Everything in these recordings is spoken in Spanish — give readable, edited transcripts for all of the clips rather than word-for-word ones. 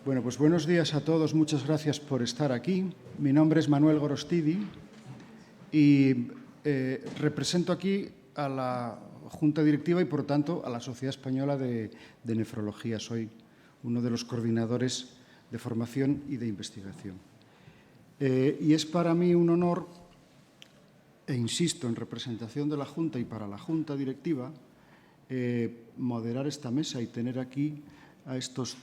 Bueno, pues buenos días a todos. Muchas gracias por estar aquí. Mi nombre es Manuel Gorostidi y represento aquí a la Junta Directiva y, por tanto, a la Sociedad Española de Nefrología. Soy uno de los coordinadores de formación y de investigación. Y es para mí un honor, e insisto, en representación de la Junta y para la Junta Directiva, moderar esta mesa y tener aquí a estos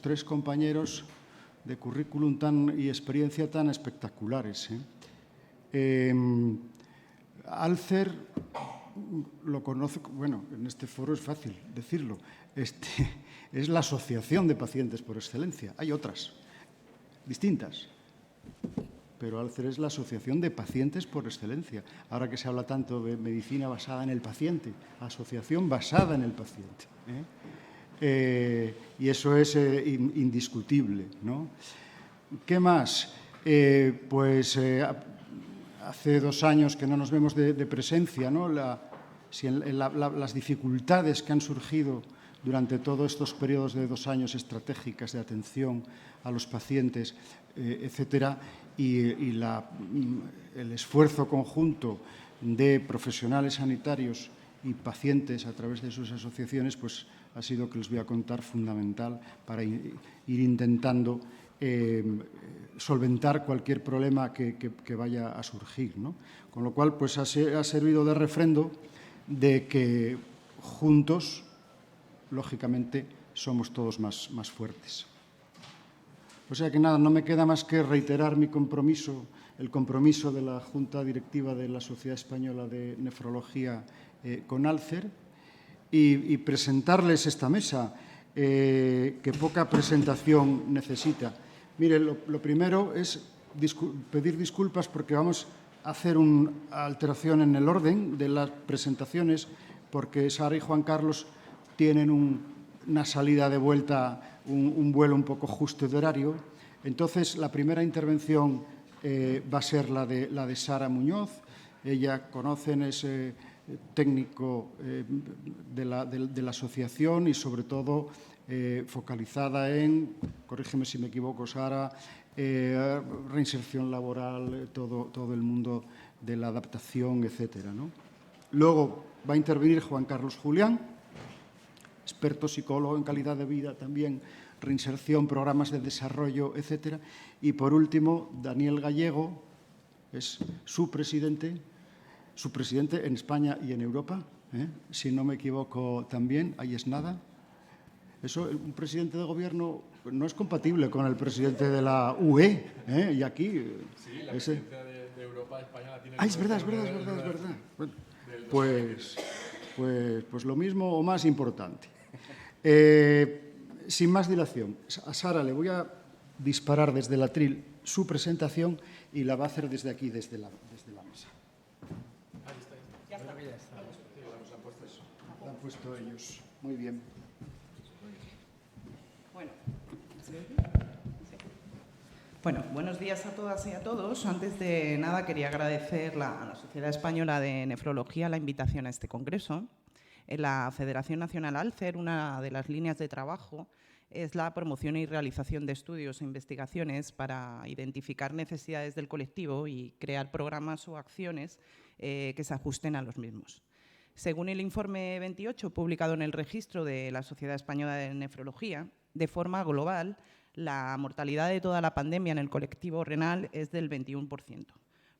tres compañeros de currículum y experiencia tan espectaculares. Alcer lo conoce, bueno, en este foro es fácil decirlo, es la asociación de pacientes por excelencia. Hay otras, distintas, pero Alcer es la asociación de pacientes por excelencia. Ahora que se habla tanto de medicina basada en el paciente, asociación basada en el paciente. Y eso es indiscutible, ¿no? ¿Qué más? Hace 2 años que no nos vemos de presencia, ¿no? Las dificultades que han surgido durante todos estos periodos de 2 años estratégicas de atención a los pacientes, etcétera, y el esfuerzo conjunto de profesionales sanitarios y pacientes a través de sus asociaciones, pues ha sido, que les voy a contar, fundamental para ir intentando solventar cualquier problema que vaya a surgir, ¿no? Con lo cual, pues ha servido de refrendo de que juntos, lógicamente, somos todos más fuertes. O sea que nada, no me queda más que reiterar mi compromiso, el compromiso de la Junta Directiva de la Sociedad Española de Nefrología con Alcer y presentarles esta mesa, que poca presentación necesita. Mire, lo primero es pedir disculpas porque vamos a hacer una alteración en el orden de las presentaciones, porque Sara y Juan Carlos tienen una salida de vuelta, un vuelo un poco justo de horario. Entonces, la primera intervención va a ser la de Sara Muñoz. Ella, conocen, es técnico de la asociación y, sobre todo, focalizada en, corrígeme si me equivoco, Sara, reinserción laboral, todo el mundo de la adaptación, etcétera, ¿no? Luego va a intervenir Juan Carlos Julián, experto psicólogo en calidad de vida también, reinserción, programas de desarrollo, etcétera. Y, por último, Daniel Gallego, es su presidente en España y en Europa, si no me equivoco también, ahí es nada. Eso, un presidente de gobierno no es compatible con el presidente de la UE, y aquí... Sí, la presidencia de Europa, España la tiene... Es verdad. Bueno, pues lo mismo o más importante. Sin más dilación, a Sara le voy a disparar desde el atril su presentación y la va a hacer desde aquí, desde la mesa. Ahí está. Ya está. Lo han puesto ellos. Muy bien. Bueno, buenos días a todas y a todos. Antes de nada, quería agradecer a la Sociedad Española de Nefrología la invitación a este congreso. En la Federación Nacional Alcer, una de las líneas de trabajo es la promoción y realización de estudios e investigaciones para identificar necesidades del colectivo y crear programas o acciones que se ajusten a los mismos. Según el informe 28, publicado en el registro de la Sociedad Española de Nefrología, de forma global, la mortalidad de toda la pandemia en el colectivo renal es del 21%.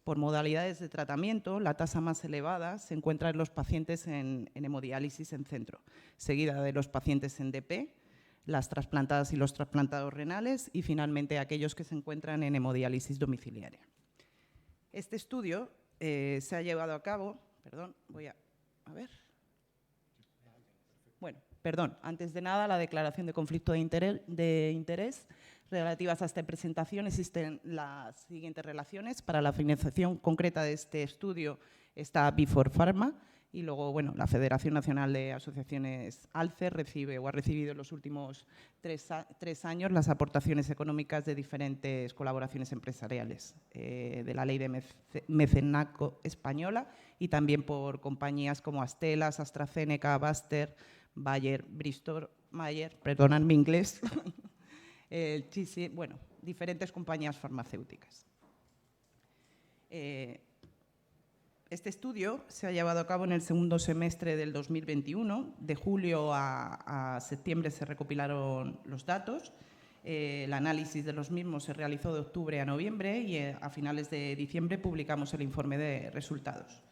Por modalidades de tratamiento, la tasa más elevada se encuentra en los pacientes en hemodiálisis en centro, seguida de los pacientes en DP, las trasplantadas y los trasplantados renales y, finalmente, aquellos que se encuentran en hemodiálisis domiciliaria. Este estudio se ha llevado a cabo… antes de nada, la declaración de conflicto de interés relativas a esta presentación. Existen las siguientes relaciones. Para la financiación concreta de este estudio está Before Pharma y luego, bueno, la Federación Nacional de Asociaciones Alcer ha recibido en los últimos 3 años las aportaciones económicas de diferentes colaboraciones empresariales, de la Ley de Mecenazgo española y también por compañías como Astellas, AstraZeneca, Baster, Bayer, Bristol Myers, perdonad mi inglés, bueno, diferentes compañías farmacéuticas. Este estudio se ha llevado a cabo en el segundo semestre del 2021. De julio a septiembre se recopilaron los datos. El análisis de los mismos se realizó de octubre a noviembre y a finales de diciembre publicamos el informe de resultados.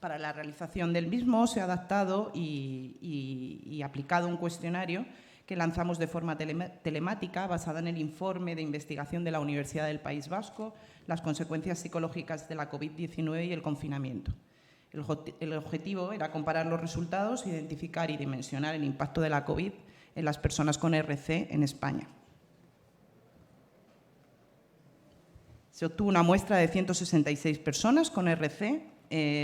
Para la realización del mismo se ha adaptado y aplicado un cuestionario que lanzamos de forma telemática basada en el informe de investigación de la Universidad del País Vasco, las consecuencias psicológicas de la COVID-19 y el confinamiento. El objetivo era comparar los resultados, identificar y dimensionar el impacto de la COVID en las personas con RC en España. Se obtuvo una muestra de 166 personas con RC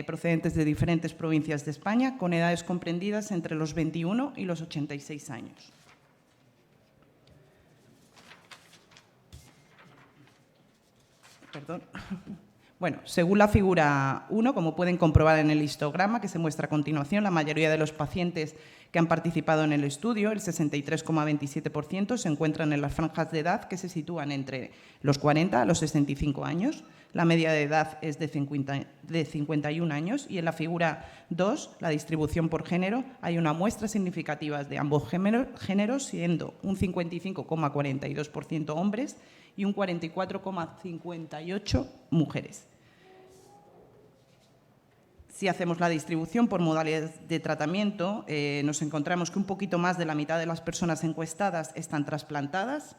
procedentes de diferentes provincias de España, con edades comprendidas entre los 21 y los 86 años. Perdón. Bueno, según la figura 1, como pueden comprobar en el histograma que se muestra a continuación, la mayoría de los pacientes que han participado en el estudio, el 63,27%, se encuentran en las franjas de edad que se sitúan entre los 40 a los 65 años. La media de edad es de 51 años y en la figura 2, la distribución por género, hay una muestra significativa de ambos géneros, siendo un 55,42% hombres y un 44,58% mujeres. Si hacemos la distribución por modalidades de tratamiento, nos encontramos que un poquito más de la mitad de las personas encuestadas están trasplantadas,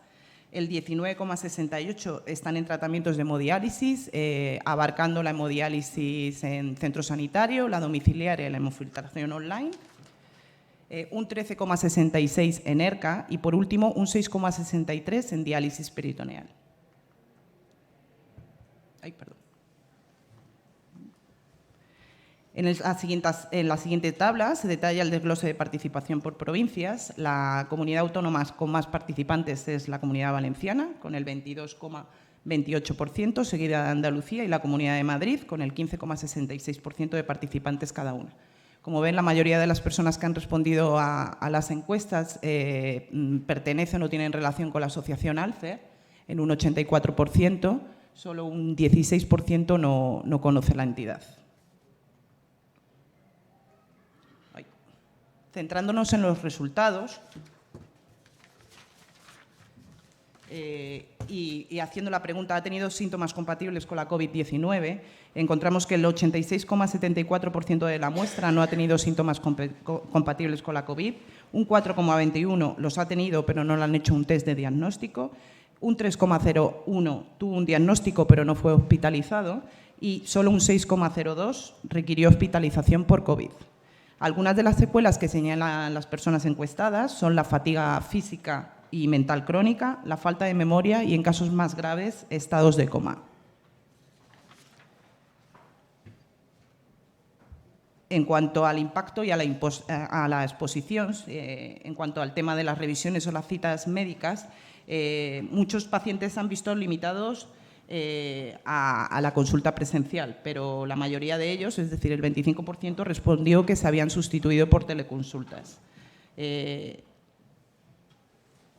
el 19,68% están en tratamientos de hemodiálisis, abarcando la hemodiálisis en centro sanitario, la domiciliaria y la hemofiltración online, un 13,66% en ERCA y, por último, un 6,63% en diálisis peritoneal. En la siguiente tabla se detalla el desglose de participación por provincias. La comunidad autónoma con más participantes es la Comunidad Valenciana, con el 22,28%, seguida de Andalucía y la Comunidad de Madrid, con el 15,66% de participantes cada una. Como ven, la mayoría de las personas que han respondido a las encuestas pertenecen o tienen relación con la asociación Alcer, en un 84%, solo un 16% no conoce la entidad. Centrándonos en los resultados y haciendo la pregunta ¿ha tenido síntomas compatibles con la COVID-19?, encontramos que el 86,74% de la muestra no ha tenido síntomas compatibles con la COVID, un 4,21% los ha tenido pero no le han hecho un test de diagnóstico, un 3,01% tuvo un diagnóstico pero no fue hospitalizado y solo un 6,02% requirió hospitalización por COVID. Algunas de las secuelas que señalan las personas encuestadas son la fatiga física y mental crónica, la falta de memoria y, en casos más graves, estados de coma. En cuanto al impacto y a la exposición, en cuanto al tema de las revisiones o las citas médicas, muchos pacientes han visto limitados a la consulta presencial, pero la mayoría de ellos, es decir, el 25%, respondió que se habían sustituido por teleconsultas.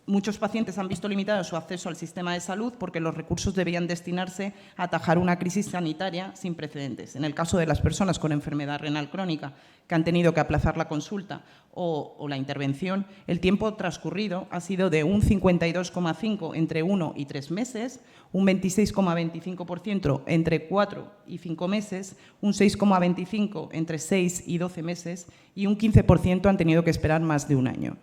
Muchos pacientes han visto limitado su acceso al sistema de salud porque los recursos debían destinarse a atajar una crisis sanitaria sin precedentes. En el caso de las personas con enfermedad renal crónica que han tenido que aplazar la consulta o la intervención, el tiempo transcurrido ha sido de un 52,5% entre 1 y 3 meses, un 26,25% entre 4 y 5 meses, un 6,25% entre 6 y 12 meses y un 15% han tenido que esperar más de un año.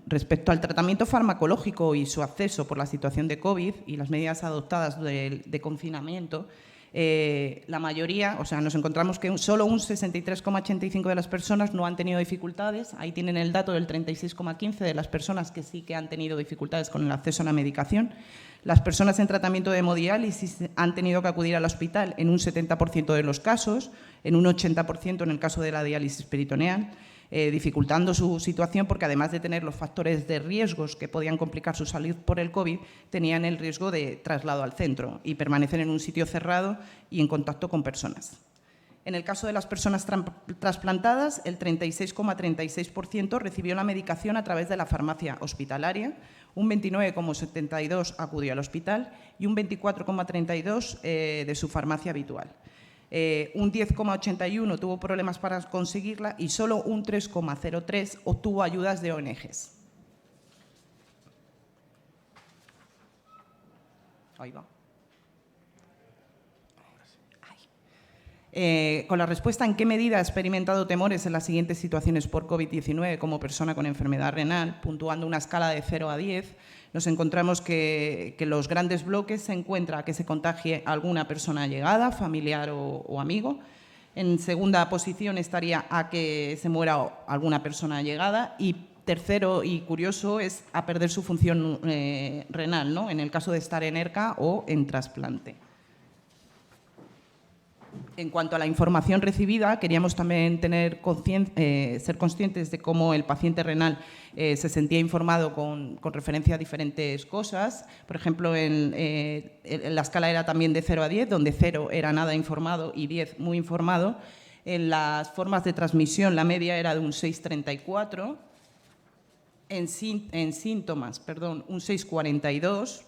Respecto al tratamiento farmacológico y su acceso por la situación de COVID y las medidas adoptadas de confinamiento, la mayoría, o sea, nos encontramos que solo un 63,85% de las personas no han tenido dificultades. Ahí tienen el dato del 36,15% de las personas que sí que han tenido dificultades con el acceso a la medicación. Las personas en tratamiento de hemodiálisis han tenido que acudir al hospital en un 70% de los casos, en un 80% en el caso de la diálisis peritoneal, dificultando su situación porque, además de tener los factores de riesgos que podían complicar su salud por el COVID, tenían el riesgo de traslado al centro y permanecer en un sitio cerrado y en contacto con personas. En el caso de las personas trasplantadas, el 36,36% recibió la medicación a través de la farmacia hospitalaria, un 29,72% acudió al hospital y un 24,32% de su farmacia habitual. Un 10,81% tuvo problemas para conseguirla y solo un 3,03% obtuvo ayudas de ONGs. Ahí va. Con la respuesta en qué medida ha experimentado temores en las siguientes situaciones por COVID-19 como persona con enfermedad renal, puntuando una escala de 0 a 10, nos encontramos que los grandes bloques se encuentra a que se contagie alguna persona allegada, familiar o amigo. En segunda posición estaría a que se muera alguna persona allegada y tercero y curioso es a perder su función renal, ¿no? En el caso de estar en ERCA o en trasplante. En cuanto a la información recibida, queríamos también ser conscientes de cómo el paciente renal se sentía informado con referencia a diferentes cosas. Por ejemplo, en la escala era también de 0 a 10, donde 0 era nada informado y 10 muy informado. En las formas de transmisión la media era de un 6,34, en síntomas, perdón, un 6,42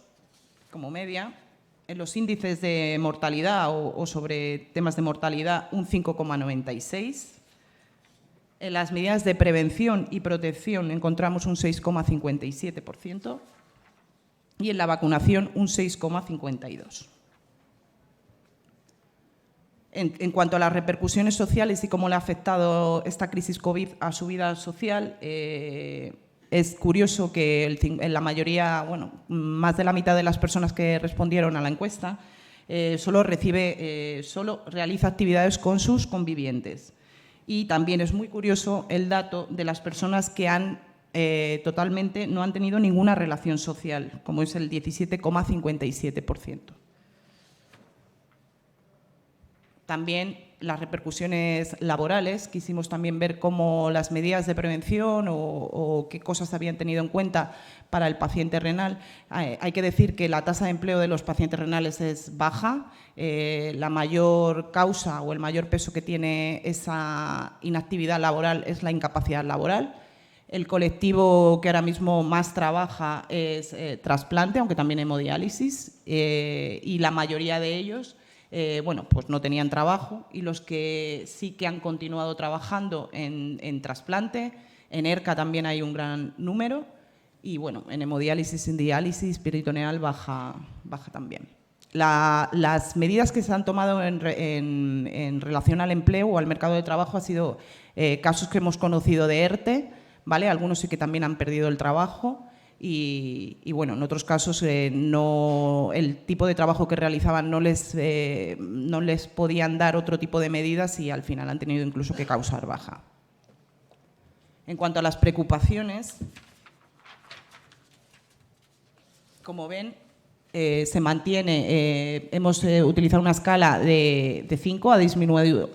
como media. En los índices de mortalidad o sobre temas de mortalidad, un 5,96. En las medidas de prevención y protección encontramos un 6,57% y en la vacunación un 6,52%. En cuanto a las repercusiones sociales y cómo le ha afectado esta crisis COVID a su vida social, es curioso que en la mayoría, bueno, más de la mitad de las personas que respondieron a la encuesta solo realiza actividades con sus convivientes. Y también es muy curioso el dato de las personas que totalmente no han tenido ninguna relación social, como es el 17,57%. También las repercusiones laborales, quisimos también ver cómo las medidas de prevención o qué cosas habían tenido en cuenta para el paciente renal. Hay que decir que la tasa de empleo de los pacientes renales es baja. La mayor causa o el mayor peso que tiene esa inactividad laboral es la incapacidad laboral. El colectivo que ahora mismo más trabaja es trasplante, aunque también hemodiálisis, y la mayoría de ellos pues no tenían trabajo, y los que sí que han continuado trabajando en trasplante, en ERCA también hay un gran número y bueno, en hemodiálisis, en diálisis, peritoneal baja también. Las medidas que se han tomado en relación al empleo o al mercado de trabajo han sido casos que hemos conocido de ERTE, ¿vale? Algunos sí que también han perdido el trabajo. Y bueno, en otros casos el tipo de trabajo que realizaban no les podían dar otro tipo de medidas y al final han tenido incluso que causar baja. En cuanto a las preocupaciones, como ven, se mantiene, hemos utilizado una escala de 5, ha disminuido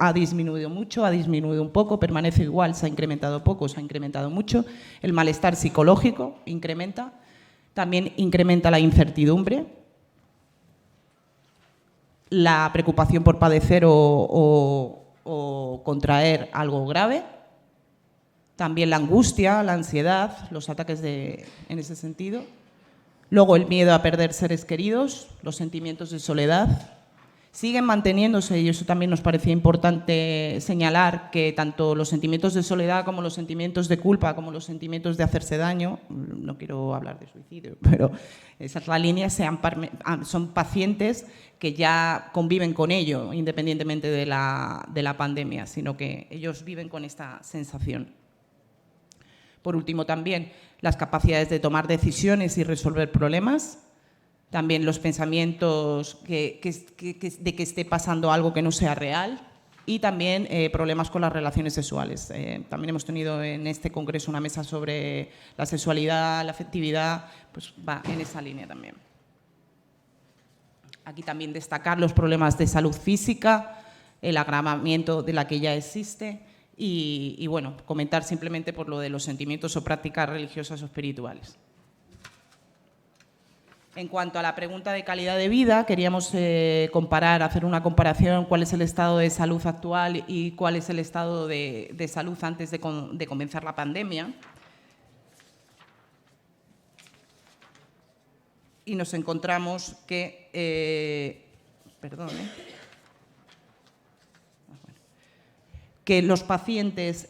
mucho, ha disminuido un poco, permanece igual, se ha incrementado poco, se ha incrementado mucho. El malestar psicológico incrementa, también incrementa la incertidumbre, la preocupación por padecer o contraer algo grave, también la angustia, la ansiedad, los ataques en ese sentido. Luego el miedo a perder seres queridos, los sentimientos de soledad. Siguen manteniéndose, y eso también nos parecía importante señalar, que tanto los sentimientos de soledad como los sentimientos de culpa, como los sentimientos de hacerse daño, no quiero hablar de suicidio, pero esa es la línea, son pacientes que ya conviven con ello, independientemente de la pandemia, sino que ellos viven con esta sensación. Por último, también las capacidades de tomar decisiones y resolver problemas, también los pensamientos de que esté pasando algo que no sea real y también problemas con las relaciones sexuales. También hemos tenido en este congreso una mesa sobre la sexualidad, la afectividad, pues va en esa línea también. Aquí también destacar los problemas de salud física, el agravamiento de la que ya existe. Y bueno, comentar simplemente por lo de los sentimientos o prácticas religiosas o espirituales. En cuanto a la pregunta de calidad de vida, queríamos hacer una comparación, cuál es el estado de salud actual y cuál es el estado de salud antes de comenzar la pandemia. Y nos encontramos que, que los pacientes,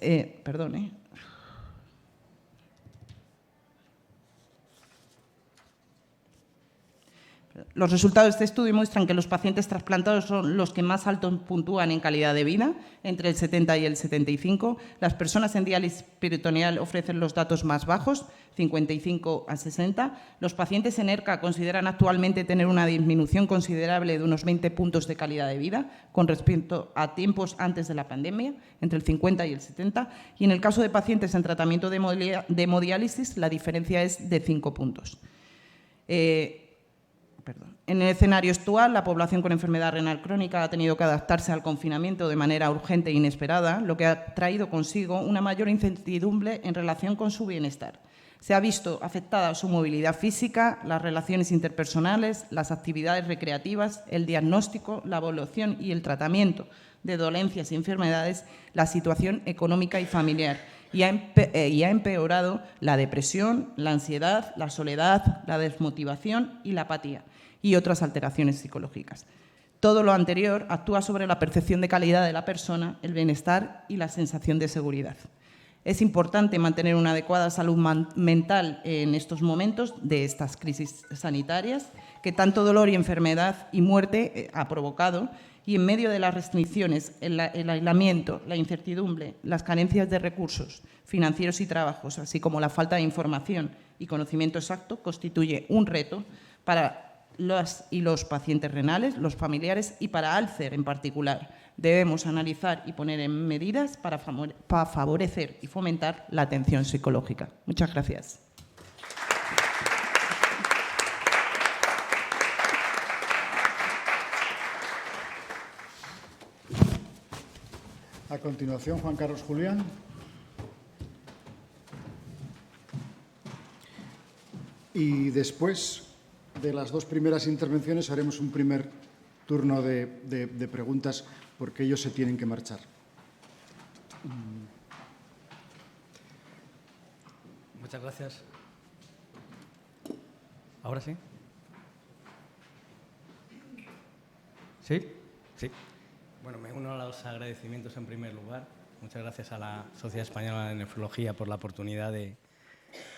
los resultados de este estudio muestran que los pacientes trasplantados son los que más alto puntúan en calidad de vida, entre el 70 y el 75. Las personas en diálisis peritoneal ofrecen los datos más bajos, 55 a 60. Los pacientes en ERCA consideran actualmente tener una disminución considerable de unos 20 puntos de calidad de vida con respecto a tiempos antes de la pandemia, entre el 50 y el 70. Y en el caso de pacientes en tratamiento de hemodiálisis, la diferencia es de 5 puntos. En el escenario actual, la población con enfermedad renal crónica ha tenido que adaptarse al confinamiento de manera urgente e inesperada, lo que ha traído consigo una mayor incertidumbre en relación con su bienestar. Se ha visto afectada su movilidad física, las relaciones interpersonales, las actividades recreativas, el diagnóstico, la evaluación y el tratamiento de dolencias y enfermedades, la situación económica y familiar, y ha empeorado la depresión, la ansiedad, la soledad, la desmotivación y la apatía, y otras alteraciones psicológicas. Todo lo anterior actúa sobre la percepción de calidad de la persona, el bienestar y la sensación de seguridad. Es importante mantener una adecuada salud mental en estos momentos de estas crisis sanitarias que tanto dolor y enfermedad y muerte ha provocado, y en medio de las restricciones, el aislamiento, la incertidumbre, las carencias de recursos financieros y trabajos, así como la falta de información y conocimiento exacto, constituye un reto para las y los pacientes renales, los familiares y para Alcer en particular. Debemos analizar y poner en medidas para favorecer y fomentar la atención psicológica. Muchas gracias. A continuación, Juan Carlos Julián. Y después de las dos primeras intervenciones haremos un primer turno de preguntas porque ellos se tienen que marchar. Muchas gracias. ¿Ahora sí? ¿Sí? Sí. Bueno, me uno a los agradecimientos en primer lugar. Muchas gracias a la Sociedad Española de Nefrología por la oportunidad de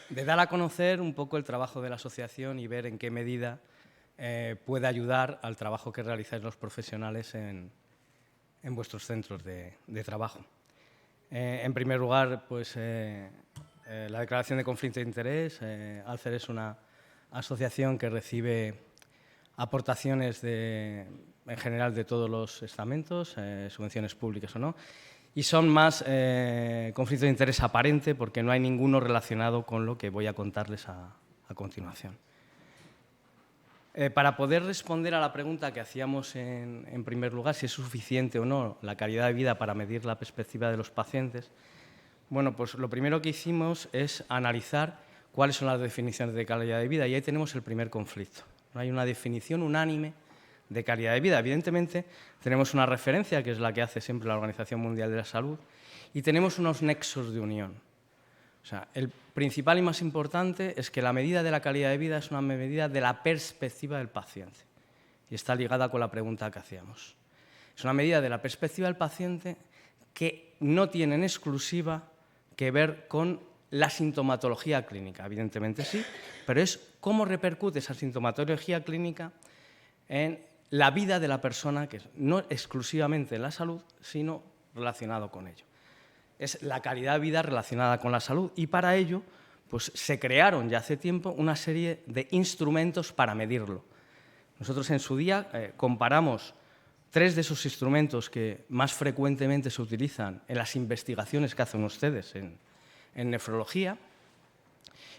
dar a conocer un poco el trabajo de la asociación y ver en qué medida puede ayudar al trabajo que realizáis los profesionales en vuestros centros de trabajo. En primer lugar, pues, la declaración de conflicto de interés. Alcer es una asociación que recibe aportaciones en general de todos los estamentos, subvenciones públicas o no, y son más conflictos de interés aparente porque no hay ninguno relacionado con lo que voy a contarles a continuación. Para poder responder a la pregunta que hacíamos en primer lugar, si es suficiente o no la calidad de vida para medir la perspectiva de los pacientes, bueno, pues lo primero que hicimos es analizar cuáles son las definiciones de calidad de vida, y ahí tenemos el primer conflicto. No hay una definición unánime de calidad de vida. Evidentemente, tenemos una referencia, que es la que hace siempre la Organización Mundial de la Salud, y tenemos unos nexos de unión. O sea, el principal y más importante es que la medida de la calidad de vida es una medida de la perspectiva del paciente, y está ligada con la pregunta que hacíamos. Es una medida de la perspectiva del paciente que no tiene en exclusiva que ver con la sintomatología clínica. Evidentemente sí, pero es cómo repercute esa sintomatología clínica en la vida de la persona, que no exclusivamente en la salud, sino relacionado con ello. Es la calidad de vida relacionada con la salud, y para ello pues, se crearon ya hace tiempo una serie de instrumentos para medirlo. Nosotros en su día comparamos 3 de esos instrumentos que más frecuentemente se utilizan en las investigaciones que hacen ustedes en nefrología,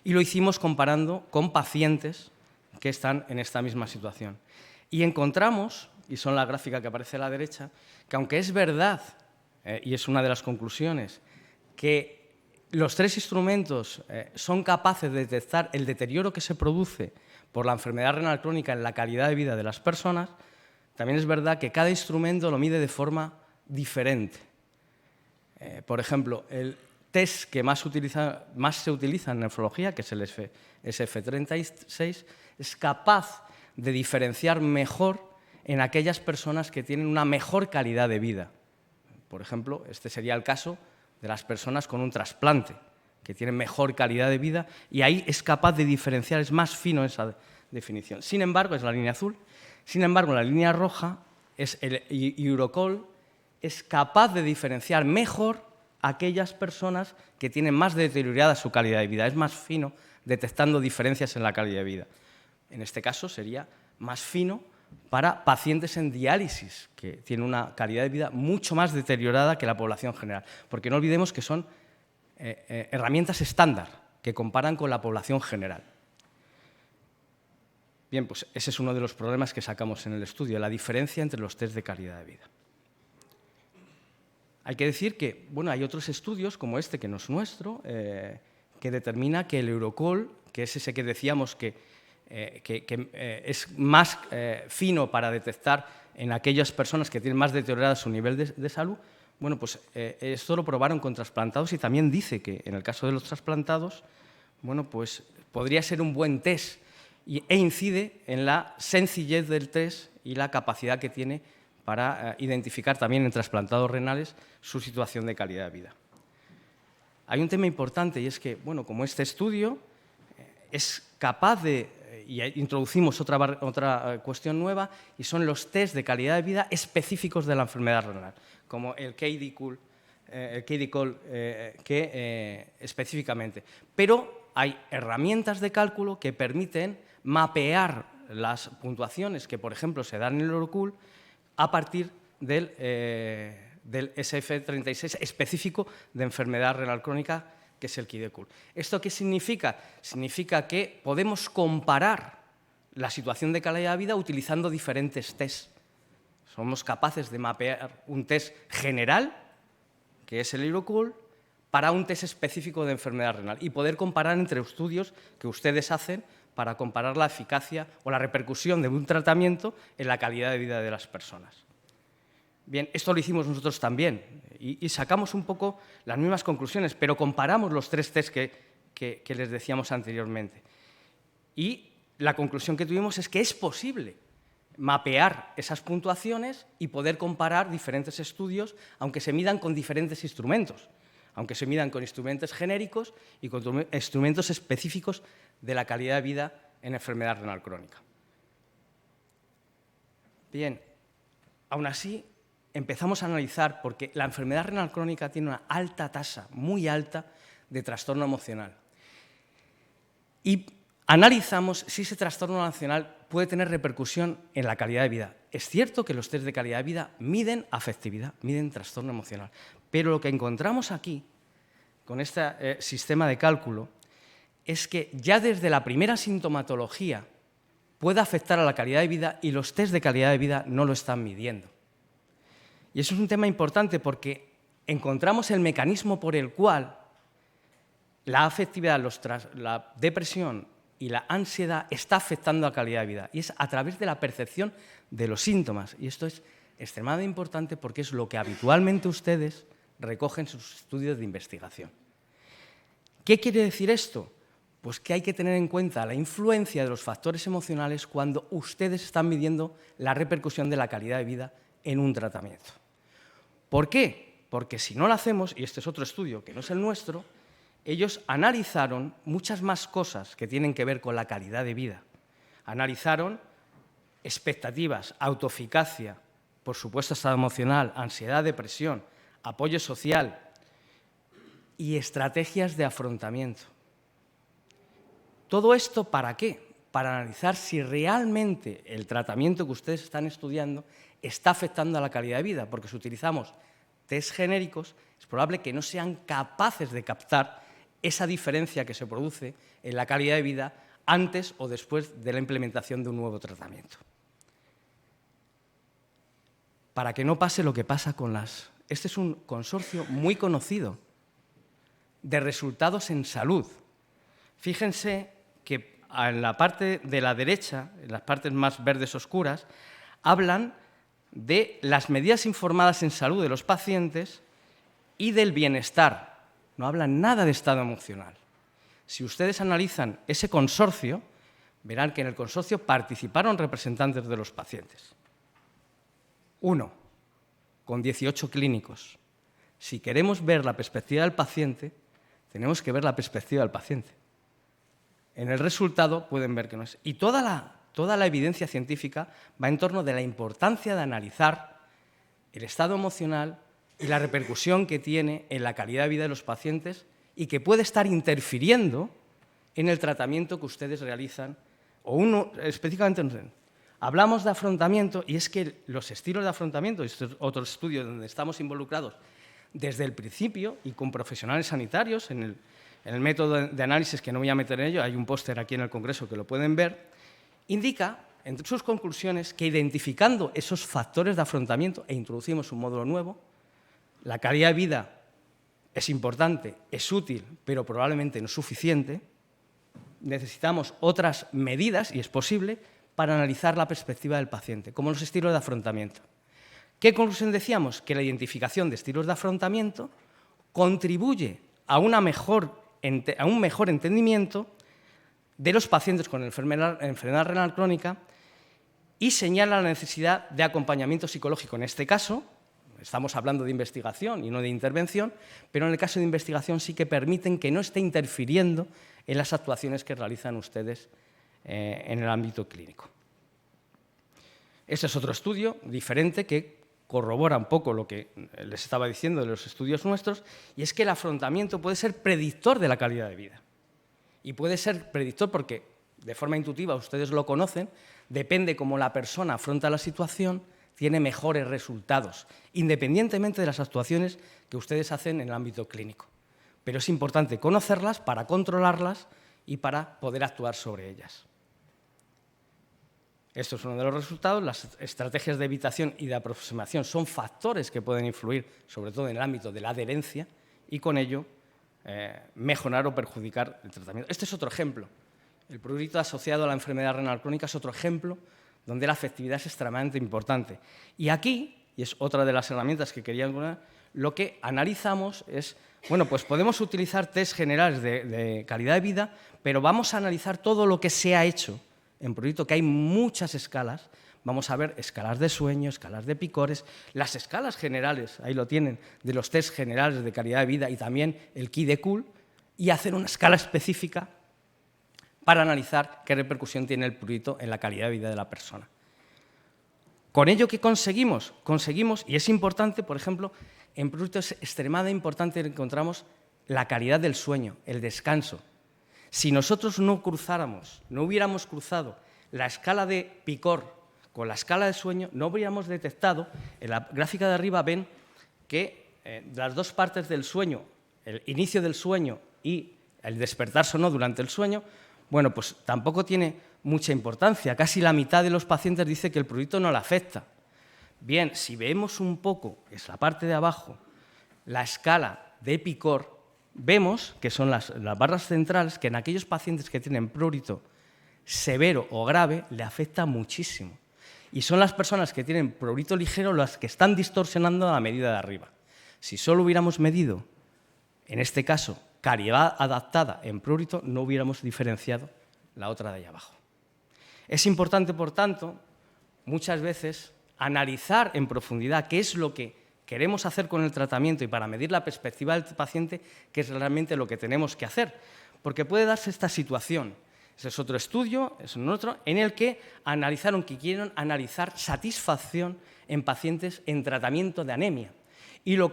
y lo hicimos comparando con pacientes que están en esta misma situación. Y encontramos, y son la gráfica que aparece a la derecha, que aunque es verdad, y es una de las conclusiones, que los 3 instrumentos son capaces de detectar el deterioro que se produce por la enfermedad renal crónica en la calidad de vida de las personas, también es verdad que cada instrumento lo mide de forma diferente. Por ejemplo, el test que más se utiliza en nefrología, que es el SF36, es capaz de diferenciar mejor en aquellas personas que tienen una mejor calidad de vida. Por ejemplo, este sería el caso de las personas con un trasplante, que tienen mejor calidad de vida, y ahí es capaz de diferenciar, es más fino esa definición. Sin embargo, es la línea azul. Sin embargo, la línea roja, es el Eurocall, es capaz de diferenciar mejor aquellas personas que tienen más deteriorada su calidad de vida. Es más fino, detectando diferencias en la calidad de vida. En este caso sería más fino para pacientes en diálisis, que tienen una calidad de vida mucho más deteriorada que la población general. Porque no olvidemos que son herramientas estándar que comparan con la población general. Bien, pues ese es uno de los problemas que sacamos en el estudio, la diferencia entre los test de calidad de vida. Hay que decir que hay otros estudios, como este, que no es nuestro, que determina que el Eurocall, que es ese que decíamos que es más fino para detectar en aquellas personas que tienen más deteriorado su nivel de salud, pues esto lo probaron con trasplantados y también dice que en el caso de los trasplantados, pues podría ser un buen test e incide en la sencillez del test y la capacidad que tiene para identificar también en trasplantados renales su situación de calidad de vida. Hay un tema importante y es que, como este estudio es capaz de, y introducimos otra cuestión nueva, y son los test de calidad de vida específicos de la enfermedad renal, como el KD-COL, específicamente. Pero hay herramientas de cálculo que permiten mapear las puntuaciones que, por ejemplo, se dan en el Eurocall a partir del SF36 específico de enfermedad renal crónica, que es el KD-COL. ¿Esto qué significa? Significa que podemos comparar la situación de calidad de vida utilizando diferentes tests. Somos capaces de mapear un test general, que es el Eurocall, para un test específico de enfermedad renal y poder comparar entre estudios que ustedes hacen para comparar la eficacia o la repercusión de un tratamiento en la calidad de vida de las personas. Bien, esto lo hicimos nosotros también y sacamos un poco las mismas conclusiones, pero comparamos los 3 tests que les decíamos anteriormente. Y la conclusión que tuvimos es que es posible mapear esas puntuaciones y poder comparar diferentes estudios, aunque se midan con diferentes instrumentos, aunque se midan con instrumentos genéricos y con instrumentos específicos de la calidad de vida en enfermedad renal crónica. Bien, aún así, empezamos a analizar, porque la enfermedad renal crónica tiene una alta tasa, muy alta, de trastorno emocional. Y analizamos si ese trastorno emocional puede tener repercusión en la calidad de vida. Es cierto que los test de calidad de vida miden afectividad, miden trastorno emocional, pero lo que encontramos aquí, con este sistema de cálculo, es que ya desde la primera sintomatología puede afectar a la calidad de vida y los test de calidad de vida no lo están midiendo. Y eso es un tema importante porque encontramos el mecanismo por el cual la afectividad, la depresión y la ansiedad está afectando a la calidad de vida, y es a través de la percepción de los síntomas. Y esto es extremadamente importante porque es lo que habitualmente ustedes recogen en sus estudios de investigación. ¿Qué quiere decir esto? Pues que hay que tener en cuenta la influencia de los factores emocionales cuando ustedes están midiendo la repercusión de la calidad de vida en un tratamiento. ¿Por qué? Porque si no lo hacemos, y este es otro estudio que no es el nuestro, ellos analizaron muchas más cosas que tienen que ver con la calidad de vida. Analizaron expectativas, autoeficacia, por supuesto estado emocional, ansiedad, depresión, apoyo social y estrategias de afrontamiento. ¿Todo esto para qué? Para analizar si realmente el tratamiento que ustedes están estudiando está afectando a la calidad de vida, porque si utilizamos test genéricos es probable que no sean capaces de captar esa diferencia que se produce en la calidad de vida antes o después de la implementación de un nuevo tratamiento. Para que no pase lo que pasa con las... Este es un consorcio muy conocido de resultados en salud. Fíjense que en la parte de la derecha, en las partes más verdes oscuras, hablan de las medidas informadas en salud de los pacientes y del bienestar. No hablan nada de estado emocional. Si ustedes analizan ese consorcio, verán que en el consorcio participaron representantes de los pacientes. 1, con 18 clínicos. Si queremos ver la perspectiva del paciente, tenemos que ver la perspectiva del paciente. En el resultado pueden ver que no es. Y toda la evidencia científica va en torno de la importancia de analizar el estado emocional y la repercusión que tiene en la calidad de vida de los pacientes y que puede estar interfiriendo en el tratamiento que ustedes realizan, o uno específicamente. Hablamos de afrontamiento y es que los estilos de afrontamiento, y este es otro estudio donde estamos involucrados desde el principio y con profesionales sanitarios en el método de análisis, que no voy a meter en ello, hay un póster aquí en el Congreso que lo pueden ver, indica entre sus conclusiones que identificando esos factores de afrontamiento, e introducimos un módulo nuevo, la calidad de vida es importante, es útil, pero probablemente no es suficiente. Necesitamos otras medidas, y es posible, para analizar la perspectiva del paciente, como los estilos de afrontamiento. ¿Qué conclusión decíamos? Que la identificación de estilos de afrontamiento contribuye a un mejor entendimiento de los pacientes con enfermedad renal crónica y señala la necesidad de acompañamiento psicológico. En este caso, estamos hablando de investigación y no de intervención, pero en el caso de investigación sí que permiten que no esté interfiriendo en las actuaciones que realizan ustedes en el ámbito clínico. Este es otro estudio diferente que corrobora un poco lo que les estaba diciendo de los estudios nuestros, y es que el afrontamiento puede ser predictor de la calidad de vida. Y puede ser predictor porque, de forma intuitiva, ustedes lo conocen, depende cómo la persona afronta la situación, tiene mejores resultados, independientemente de las actuaciones que ustedes hacen en el ámbito clínico. Pero es importante conocerlas para controlarlas y para poder actuar sobre ellas. Esto es uno de los resultados. Las estrategias de evitación y de aproximación son factores que pueden influir, sobre todo en el ámbito de la adherencia, y con ello mejorar o perjudicar el tratamiento. Este es otro ejemplo. El prurito asociado a la enfermedad renal crónica es otro ejemplo donde la afectividad es extremadamente importante. Y aquí, y es otra de las herramientas que quería poner, lo que analizamos es, bueno, pues podemos utilizar test generales de calidad de vida, pero vamos a analizar todo lo que se ha hecho en prurito, que hay muchas escalas. Vamos a ver escalas de sueño, escalas de picores, las escalas generales, ahí lo tienen, de los test generales de calidad de vida y también el Key de Cool, y hacer una escala específica para analizar qué repercusión tiene el prurito en la calidad de vida de la persona. Con ello, ¿qué conseguimos? Conseguimos, y es importante, por ejemplo, en prurito es extremadamente importante que encontramos la calidad del sueño, el descanso. Si nosotros no hubiéramos cruzado la escala de picor con la escala de sueño, no habríamos detectado, en la gráfica de arriba ven que las dos partes del sueño, el inicio del sueño y el despertarse o no durante el sueño, bueno, pues tampoco tiene mucha importancia. Casi la mitad de los pacientes dice que el prurito no le afecta. Bien, si vemos un poco, es la parte de abajo, la escala de picor, vemos que son las barras centrales, que en aquellos pacientes que tienen prurito severo o grave le afecta muchísimo. Y son las personas que tienen prurito ligero las que están distorsionando a la medida de arriba. Si solo hubiéramos medido, en este caso, calidad adaptada en prurito, no hubiéramos diferenciado la otra de ahí abajo. Es importante, por tanto, muchas veces analizar en profundidad qué es lo que queremos hacer con el tratamiento y para medir la perspectiva del paciente, qué es realmente lo que tenemos que hacer. Porque puede darse esta situación. Ese es otro estudio, es otro, en el que analizaron, que quieren analizar satisfacción en pacientes en tratamiento de anemia. Y lo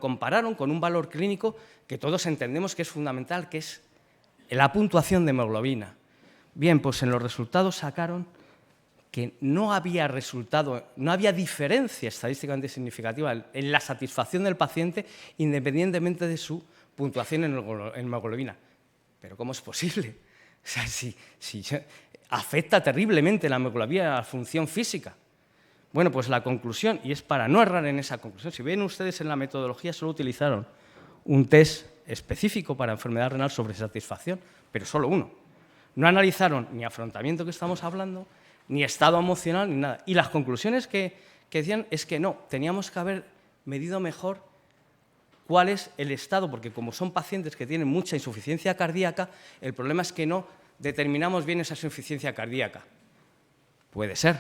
compararon con un valor clínico que todos entendemos que es fundamental, que es la puntuación de hemoglobina. Bien, pues en los resultados sacaron que no había diferencia estadísticamente significativa en la satisfacción del paciente independientemente de su puntuación en hemoglobina. ¿Pero cómo es posible? O sea, si afecta terriblemente la hemoglobina a la función física. Bueno, pues la conclusión, y es para no errar en esa conclusión, si ven ustedes en la metodología solo utilizaron un test específico para enfermedad renal sobre satisfacción, pero solo uno. No analizaron ni afrontamiento, que estamos hablando, ni estado emocional, ni nada. Y las conclusiones que decían es que no, teníamos que haber medido mejor cuál es el estado, porque como son pacientes que tienen mucha insuficiencia cardíaca, el problema es que no determinamos bien esa insuficiencia cardíaca. Puede ser,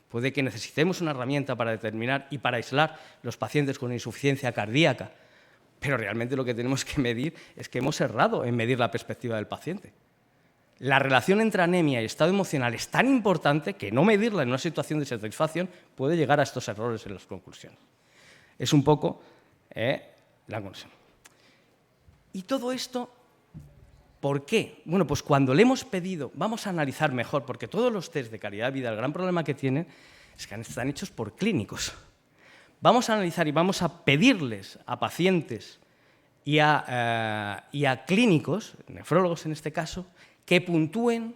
puede que necesitemos una herramienta para determinar y para aislar los pacientes con insuficiencia cardíaca, pero realmente lo que tenemos que medir es que hemos errado en medir la perspectiva del paciente. La relación entre anemia y estado emocional es tan importante que no medirla en una situación de satisfacción puede llegar a estos errores en las conclusiones. Es un poco la conclusión. Y todo esto, ¿por qué? Bueno, pues cuando le hemos pedido, vamos a analizar mejor, porque todos los test de calidad de vida, el gran problema que tienen es que están hechos por clínicos. Vamos a analizar y vamos a pedirles a pacientes y a clínicos, nefrólogos en este caso, que puntúen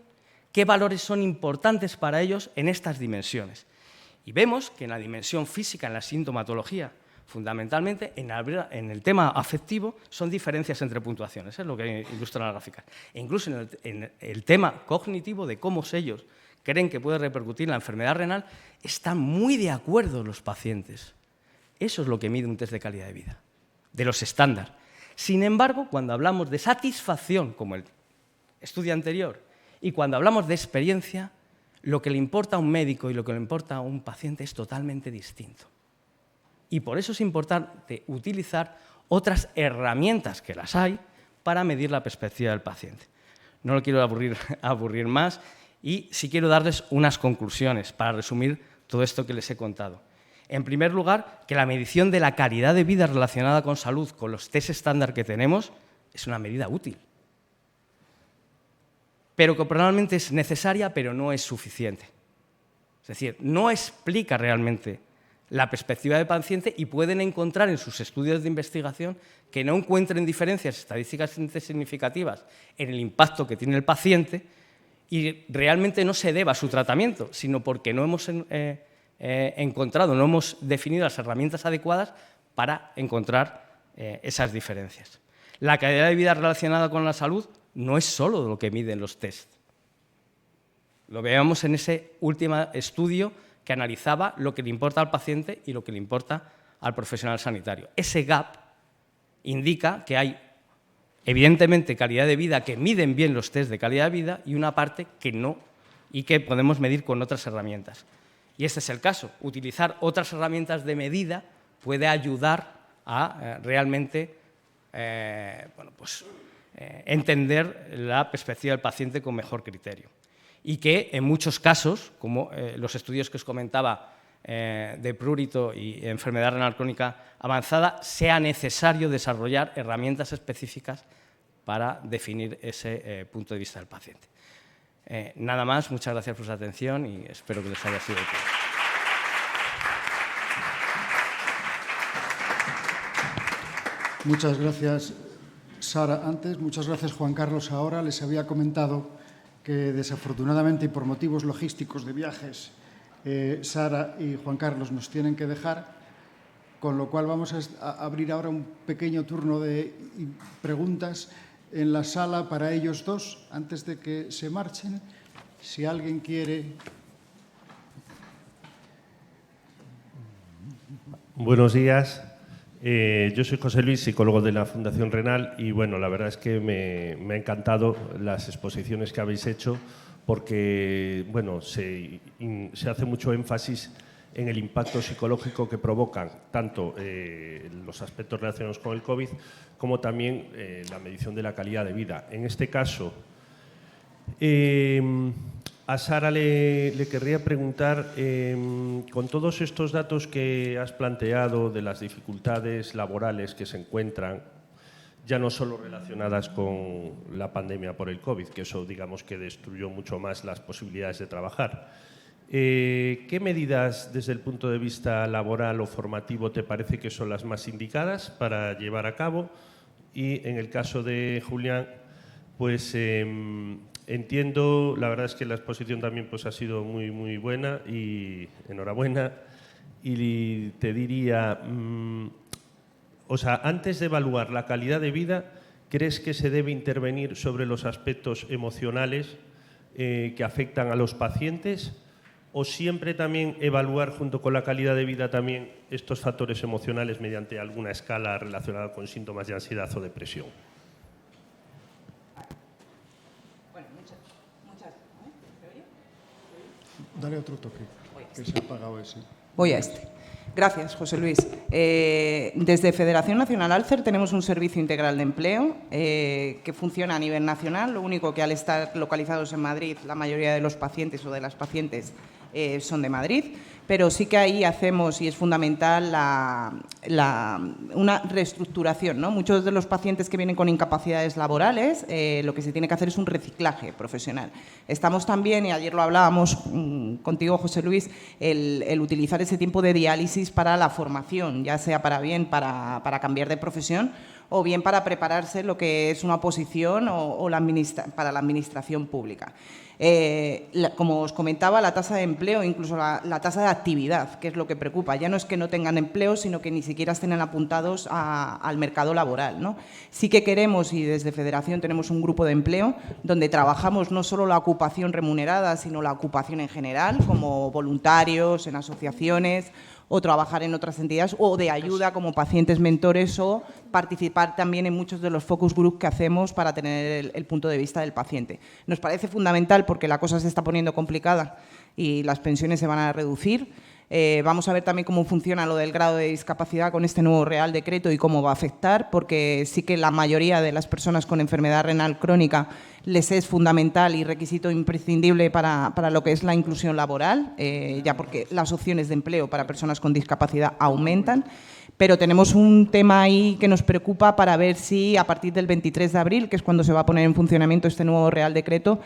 qué valores son importantes para ellos en estas dimensiones. Y vemos que en la dimensión física, en la sintomatología, fundamentalmente en el tema afectivo, son diferencias entre puntuaciones, es lo que ilustran las gráficas. E incluso en el tema cognitivo de cómo ellos creen que puede repercutir en la enfermedad renal, están muy de acuerdo los pacientes. Eso es lo que mide un test de calidad de vida, de los estándares. Sin embargo, cuando hablamos de satisfacción, como el estudio anterior, y cuando hablamos de experiencia, lo que le importa a un médico y lo que le importa a un paciente es totalmente distinto. Y por eso es importante utilizar otras herramientas, que las hay, para medir la perspectiva del paciente. No lo quiero aburrir más y sí quiero darles unas conclusiones para resumir todo esto que les he contado. En primer lugar, que la medición de la calidad de vida relacionada con salud, con los test estándar que tenemos, es una medida útil, pero que probablemente es necesaria, pero no es suficiente. Es decir, no explica realmente la perspectiva del paciente y pueden encontrar en sus estudios de investigación que no encuentren diferencias estadísticamente significativas en el impacto que tiene el paciente y realmente no se deba a su tratamiento, sino porque no hemos encontrado, no hemos definido las herramientas adecuadas para encontrar esas diferencias. La calidad de vida relacionada con la salud no es solo lo que miden los test. Lo veíamos en ese último estudio que analizaba lo que le importa al paciente y lo que le importa al profesional sanitario. Ese gap indica que hay, evidentemente, calidad de vida que miden bien los test de calidad de vida y una parte que no y que podemos medir con otras herramientas. Y este es el caso. Utilizar otras herramientas de medida puede ayudar a realmente entender la perspectiva del paciente con mejor criterio. Y que en muchos casos, como los estudios que os comentaba de prurito y enfermedad renal crónica avanzada, sea necesario desarrollar herramientas específicas para definir ese punto de vista del paciente. Nada más, muchas gracias por su atención y espero que les haya sido útil. Muchas gracias, Sara, antes. Muchas gracias, Juan Carlos, ahora. Les había comentado que desafortunadamente y por motivos logísticos de viajes, Sara y Juan Carlos nos tienen que dejar, con lo cual vamos a abrir ahora un pequeño turno de preguntas en la sala para ellos dos, antes de que se marchen. Si alguien quiere... Buenos días. Yo soy José Luis, psicólogo de la Fundación Renal y bueno, la verdad es que me ha encantado las exposiciones que habéis hecho porque bueno, se hace mucho énfasis en el impacto psicológico que provocan tanto los aspectos relacionados con el COVID como también la medición de la calidad de vida. En este caso, a Sara le querría preguntar, con todos estos datos que has planteado de las dificultades laborales que se encuentran, ya no solo relacionadas con la pandemia por el COVID, que eso digamos que destruyó mucho más las posibilidades de trabajar, ¿qué medidas desde el punto de vista laboral o formativo te parece que son las más indicadas para llevar a cabo? Y en el caso de Julián, pues entiendo, la verdad es que la exposición también pues, ha sido muy buena y enhorabuena. Y te diría, O sea, antes de evaluar la calidad de vida, ¿crees que se debe intervenir sobre los aspectos emocionales que afectan a los pacientes? ¿O siempre también evaluar junto con la calidad de vida también estos factores emocionales mediante alguna escala relacionada con síntomas de ansiedad o depresión? Bueno, muchas. ¿Se oye? Dale otro toque, que se ha apagado ese. Voy a este. Gracias, José Luis. Desde Federación Nacional Alcer tenemos un servicio integral de empleo que funciona a nivel nacional. Lo único que al estar localizados en Madrid, la mayoría de los pacientes o de las pacientes son de Madrid, pero sí que ahí hacemos, y es fundamental, una reestructuración, ¿no? Muchos de los pacientes que vienen con incapacidades laborales, lo que se tiene que hacer es un reciclaje profesional. Estamos también, y ayer lo hablábamos contigo, José Luis, el utilizar ese tiempo de diálisis para la formación, ya sea para cambiar de profesión o bien para prepararse lo que es una oposición para la administración pública. Como os comentaba, la tasa de empleo, incluso la tasa de actividad, que es lo que preocupa. Ya no es que no tengan empleo, sino que ni siquiera estén apuntados al mercado laboral, ¿no? Sí que queremos, y desde Federación tenemos un grupo de empleo donde trabajamos no solo la ocupación remunerada, sino la ocupación en general, como voluntarios, en asociaciones, o trabajar en otras entidades, o de ayuda como pacientes mentores, o participar también en muchos de los focus group que hacemos para tener el punto de vista del paciente. Nos parece fundamental porque la cosa se está poniendo complicada y las pensiones se van a reducir. Vamos a ver también cómo funciona lo del grado de discapacidad con este nuevo Real Decreto y cómo va a afectar, porque sí que la mayoría de las personas con enfermedad renal crónica les es fundamental y requisito imprescindible para lo que es la inclusión laboral, ya porque las opciones de empleo para personas con discapacidad aumentan. Pero tenemos un tema ahí que nos preocupa para ver si a partir del 23 de abril, que es cuando se va a poner en funcionamiento este nuevo Real Decreto,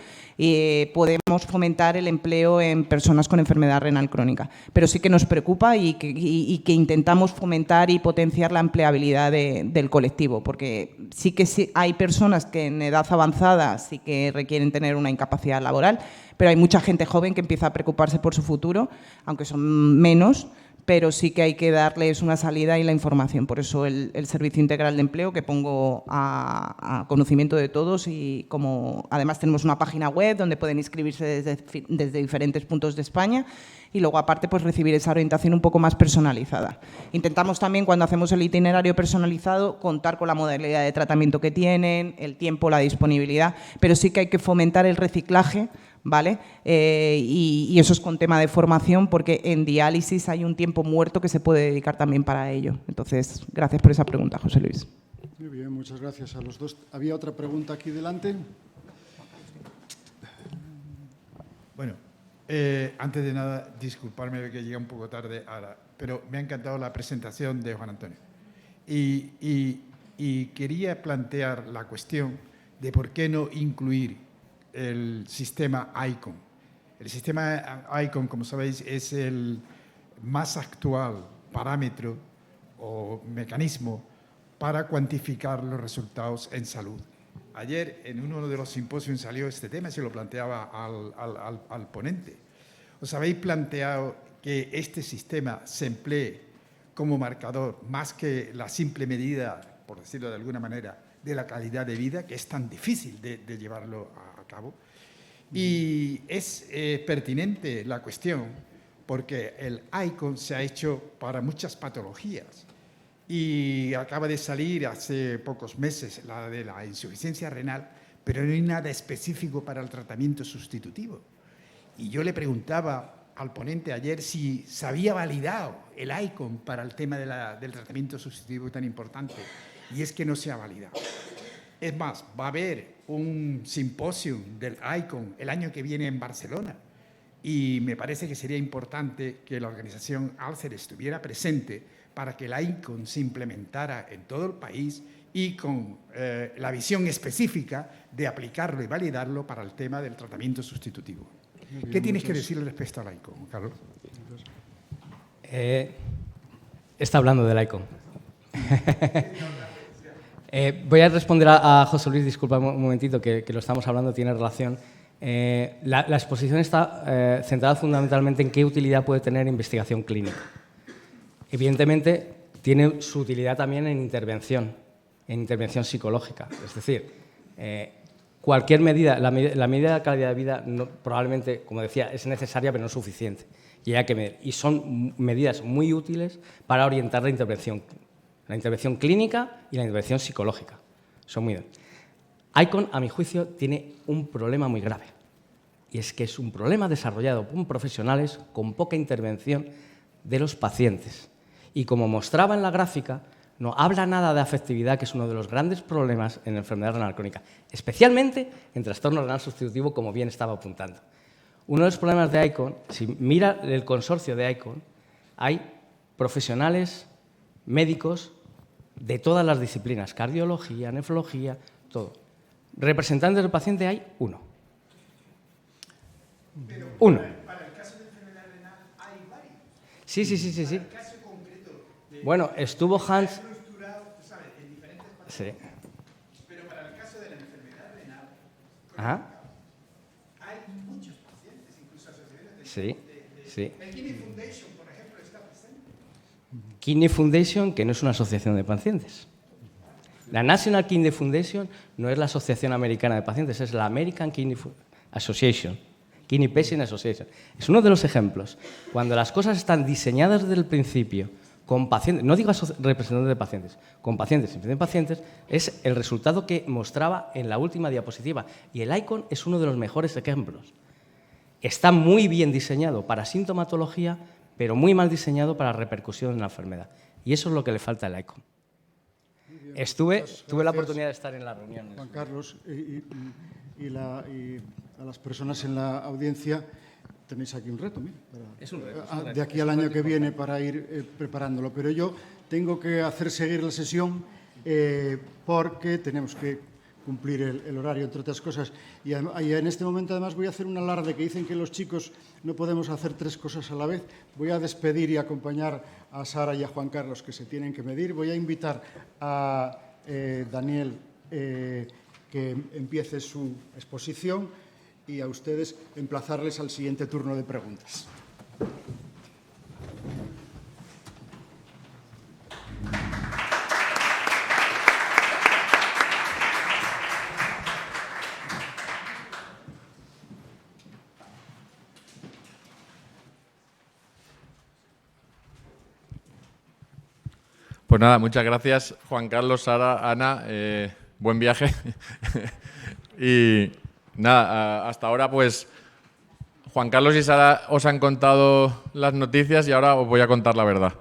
podemos fomentar el empleo en personas con enfermedad renal crónica. Pero sí que nos preocupa y que intentamos fomentar y potenciar la empleabilidad del colectivo, porque sí que hay personas que en edad avanzada sí que requieren tener una incapacidad laboral, pero hay mucha gente joven que empieza a preocuparse por su futuro, aunque son menos, pero sí que hay que darles una salida y la información. Por eso el Servicio Integral de Empleo, que pongo a conocimiento de todos, y como además tenemos una página web donde pueden inscribirse desde diferentes puntos de España, y luego aparte pues recibir esa orientación un poco más personalizada. Intentamos también, cuando hacemos el itinerario personalizado, contar con la modalidad de tratamiento que tienen, el tiempo, la disponibilidad, pero sí que hay que fomentar el reciclaje, ¿vale? Y eso es con tema de formación, porque en diálisis hay un tiempo muerto que se puede dedicar también para ello. Entonces, gracias por esa pregunta, José Luis. Muy bien, muchas gracias a los dos. ¿Había otra pregunta aquí delante? Bueno, antes de nada, disculparme que llegué un poco tarde ahora, pero me ha encantado la presentación de Juan Antonio. Y quería plantear la cuestión de por qué no incluir el sistema ICON. El sistema ICON, como sabéis, es el más actual parámetro o mecanismo para cuantificar los resultados en salud. Ayer, en uno de los simposios salió este tema y se lo planteaba al ponente. ¿Os habéis planteado que este sistema se emplee como marcador, más que la simple medida, por decirlo de alguna manera, de la calidad de vida, que es tan difícil de llevarlo a cabo? Y es pertinente la cuestión porque el ICON se ha hecho para muchas patologías y acaba de salir hace pocos meses la de la insuficiencia renal, pero no hay nada específico para el tratamiento sustitutivo. Y yo le preguntaba al ponente ayer si se había validado el ICON para el tema del tratamiento sustitutivo tan importante, y es que no se ha validado. Es más, va a haber un simposio del ICON el año que viene en Barcelona, y me parece que sería importante que la organización Alcer estuviera presente para que el ICON se implementara en todo el país y con la visión específica de aplicarlo y validarlo para el tema del tratamiento sustitutivo. Bien, ¿qué tienes que decir respecto al ICON, Carlos? Está hablando del ICON. Voy a responder a José Luis, disculpa un momentito, que lo estamos hablando, tiene relación. La exposición está centrada fundamentalmente en qué utilidad puede tener investigación clínica. Evidentemente, tiene su utilidad también en intervención psicológica. Es decir, cualquier medida, la medida de calidad de vida probablemente, como decía, es necesaria pero no suficiente. Y son medidas muy útiles para orientar la intervención clínica y la intervención psicológica. Son muy útiles. ICON, a mi juicio, tiene un problema muy grave. Y es que es un problema desarrollado por profesionales con poca intervención de los pacientes. Y como mostraba en la gráfica, no habla nada de afectividad, que es uno de los grandes problemas en enfermedad renal crónica, especialmente en trastorno renal sustitutivo, como bien estaba apuntando. Uno de los problemas de ICON, si mira el consorcio de ICON, hay profesionales médicos de todas las disciplinas, cardiología, nefrología, todo. Representantes del paciente hay uno. Uno. Para el caso de enfermedad renal hay varios. Sí. Para el caso concreto de Bueno, estuvo Hans... estructurado, ¿sabes?, en diferentes pacientes. Sí. Pero para el caso de la enfermedad renal, Ajá. hay muchos pacientes, incluso asociaciones de... Sí. El Kidney Foundation, por ejemplo, está presente. Kidney Foundation, que no es una asociación de pacientes. La National Kidney Foundation no es la Asociación Americana de Pacientes, es la American Kidney Association, Kidney Patient Association. Es uno de los ejemplos. Cuando las cosas están diseñadas desde el principio, con pacientes, no digo representantes de pacientes, con pacientes y pacientes, es el resultado que mostraba en la última diapositiva. Y el ICON es uno de los mejores ejemplos. Está muy bien diseñado para sintomatología, pero muy mal diseñado para repercusión en la enfermedad. Y eso es lo que le falta al ICON. Tuve la oportunidad de estar en la reunión. Juan Carlos, y a las personas en la audiencia, tenéis aquí un reto, mira, Es un reto. de aquí al año que viene para ir preparándolo. Pero yo tengo que hacer seguir la sesión porque tenemos que cumplir el horario, entre otras cosas. Y en este momento, además, voy a hacer un alarde que dicen que los chicos no podemos hacer 3 cosas a la vez. Voy a despedir y acompañar a Sara y a Juan Carlos, que se tienen que medir. Voy a invitar a Daniel que empiece su exposición y a ustedes emplazarles al siguiente turno de preguntas. Pues nada, muchas gracias Juan Carlos, Sara, Ana, buen viaje. Y nada, hasta ahora pues Juan Carlos y Sara os han contado las noticias y ahora os voy a contar la verdad,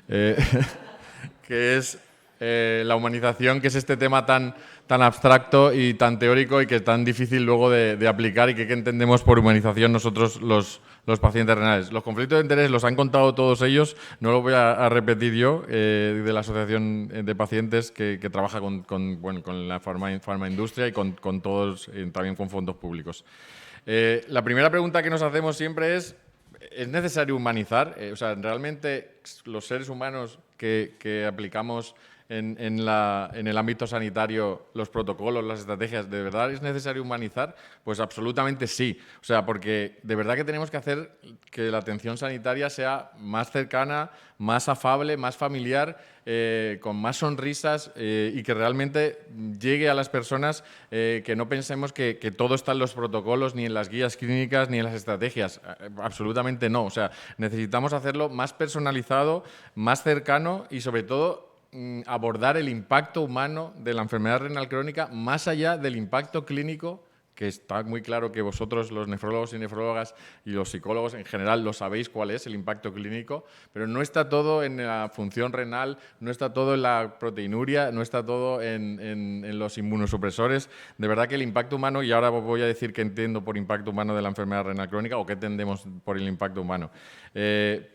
que es la humanización, que es este tema tan abstracto y tan teórico y que es tan difícil luego de aplicar y que entendemos por humanización nosotros los pacientes renales. Los conflictos de interés los han contado todos ellos, no lo voy a repetir yo, de la Asociación de Pacientes que trabaja con la farmaindustria y con todos, también con fondos públicos. La primera pregunta que nos hacemos siempre ¿es necesario humanizar? O sea, ¿realmente los seres humanos que aplicamos en el ámbito sanitario los protocolos, las estrategias, ¿de verdad es necesario humanizar? Pues absolutamente sí. O sea, porque de verdad que tenemos que hacer que la atención sanitaria sea más cercana, más afable, más familiar, con más sonrisas y que realmente llegue a las personas, que no pensemos que todo está en los protocolos, ni en las guías clínicas, ni en las estrategias. Absolutamente no. O sea, necesitamos hacerlo más personalizado, más cercano y sobre todo abordar el impacto humano de la enfermedad renal crónica más allá del impacto clínico, que está muy claro que vosotros, los nefrólogos y nefrólogas y los psicólogos en general, lo sabéis cuál es el impacto clínico, pero no está todo en la función renal, no está todo en la proteinuria, no está todo en los inmunosupresores. De verdad que el impacto humano, y ahora os voy a decir qué entiendo por impacto humano de la enfermedad renal crónica o qué entendemos por el impacto humano.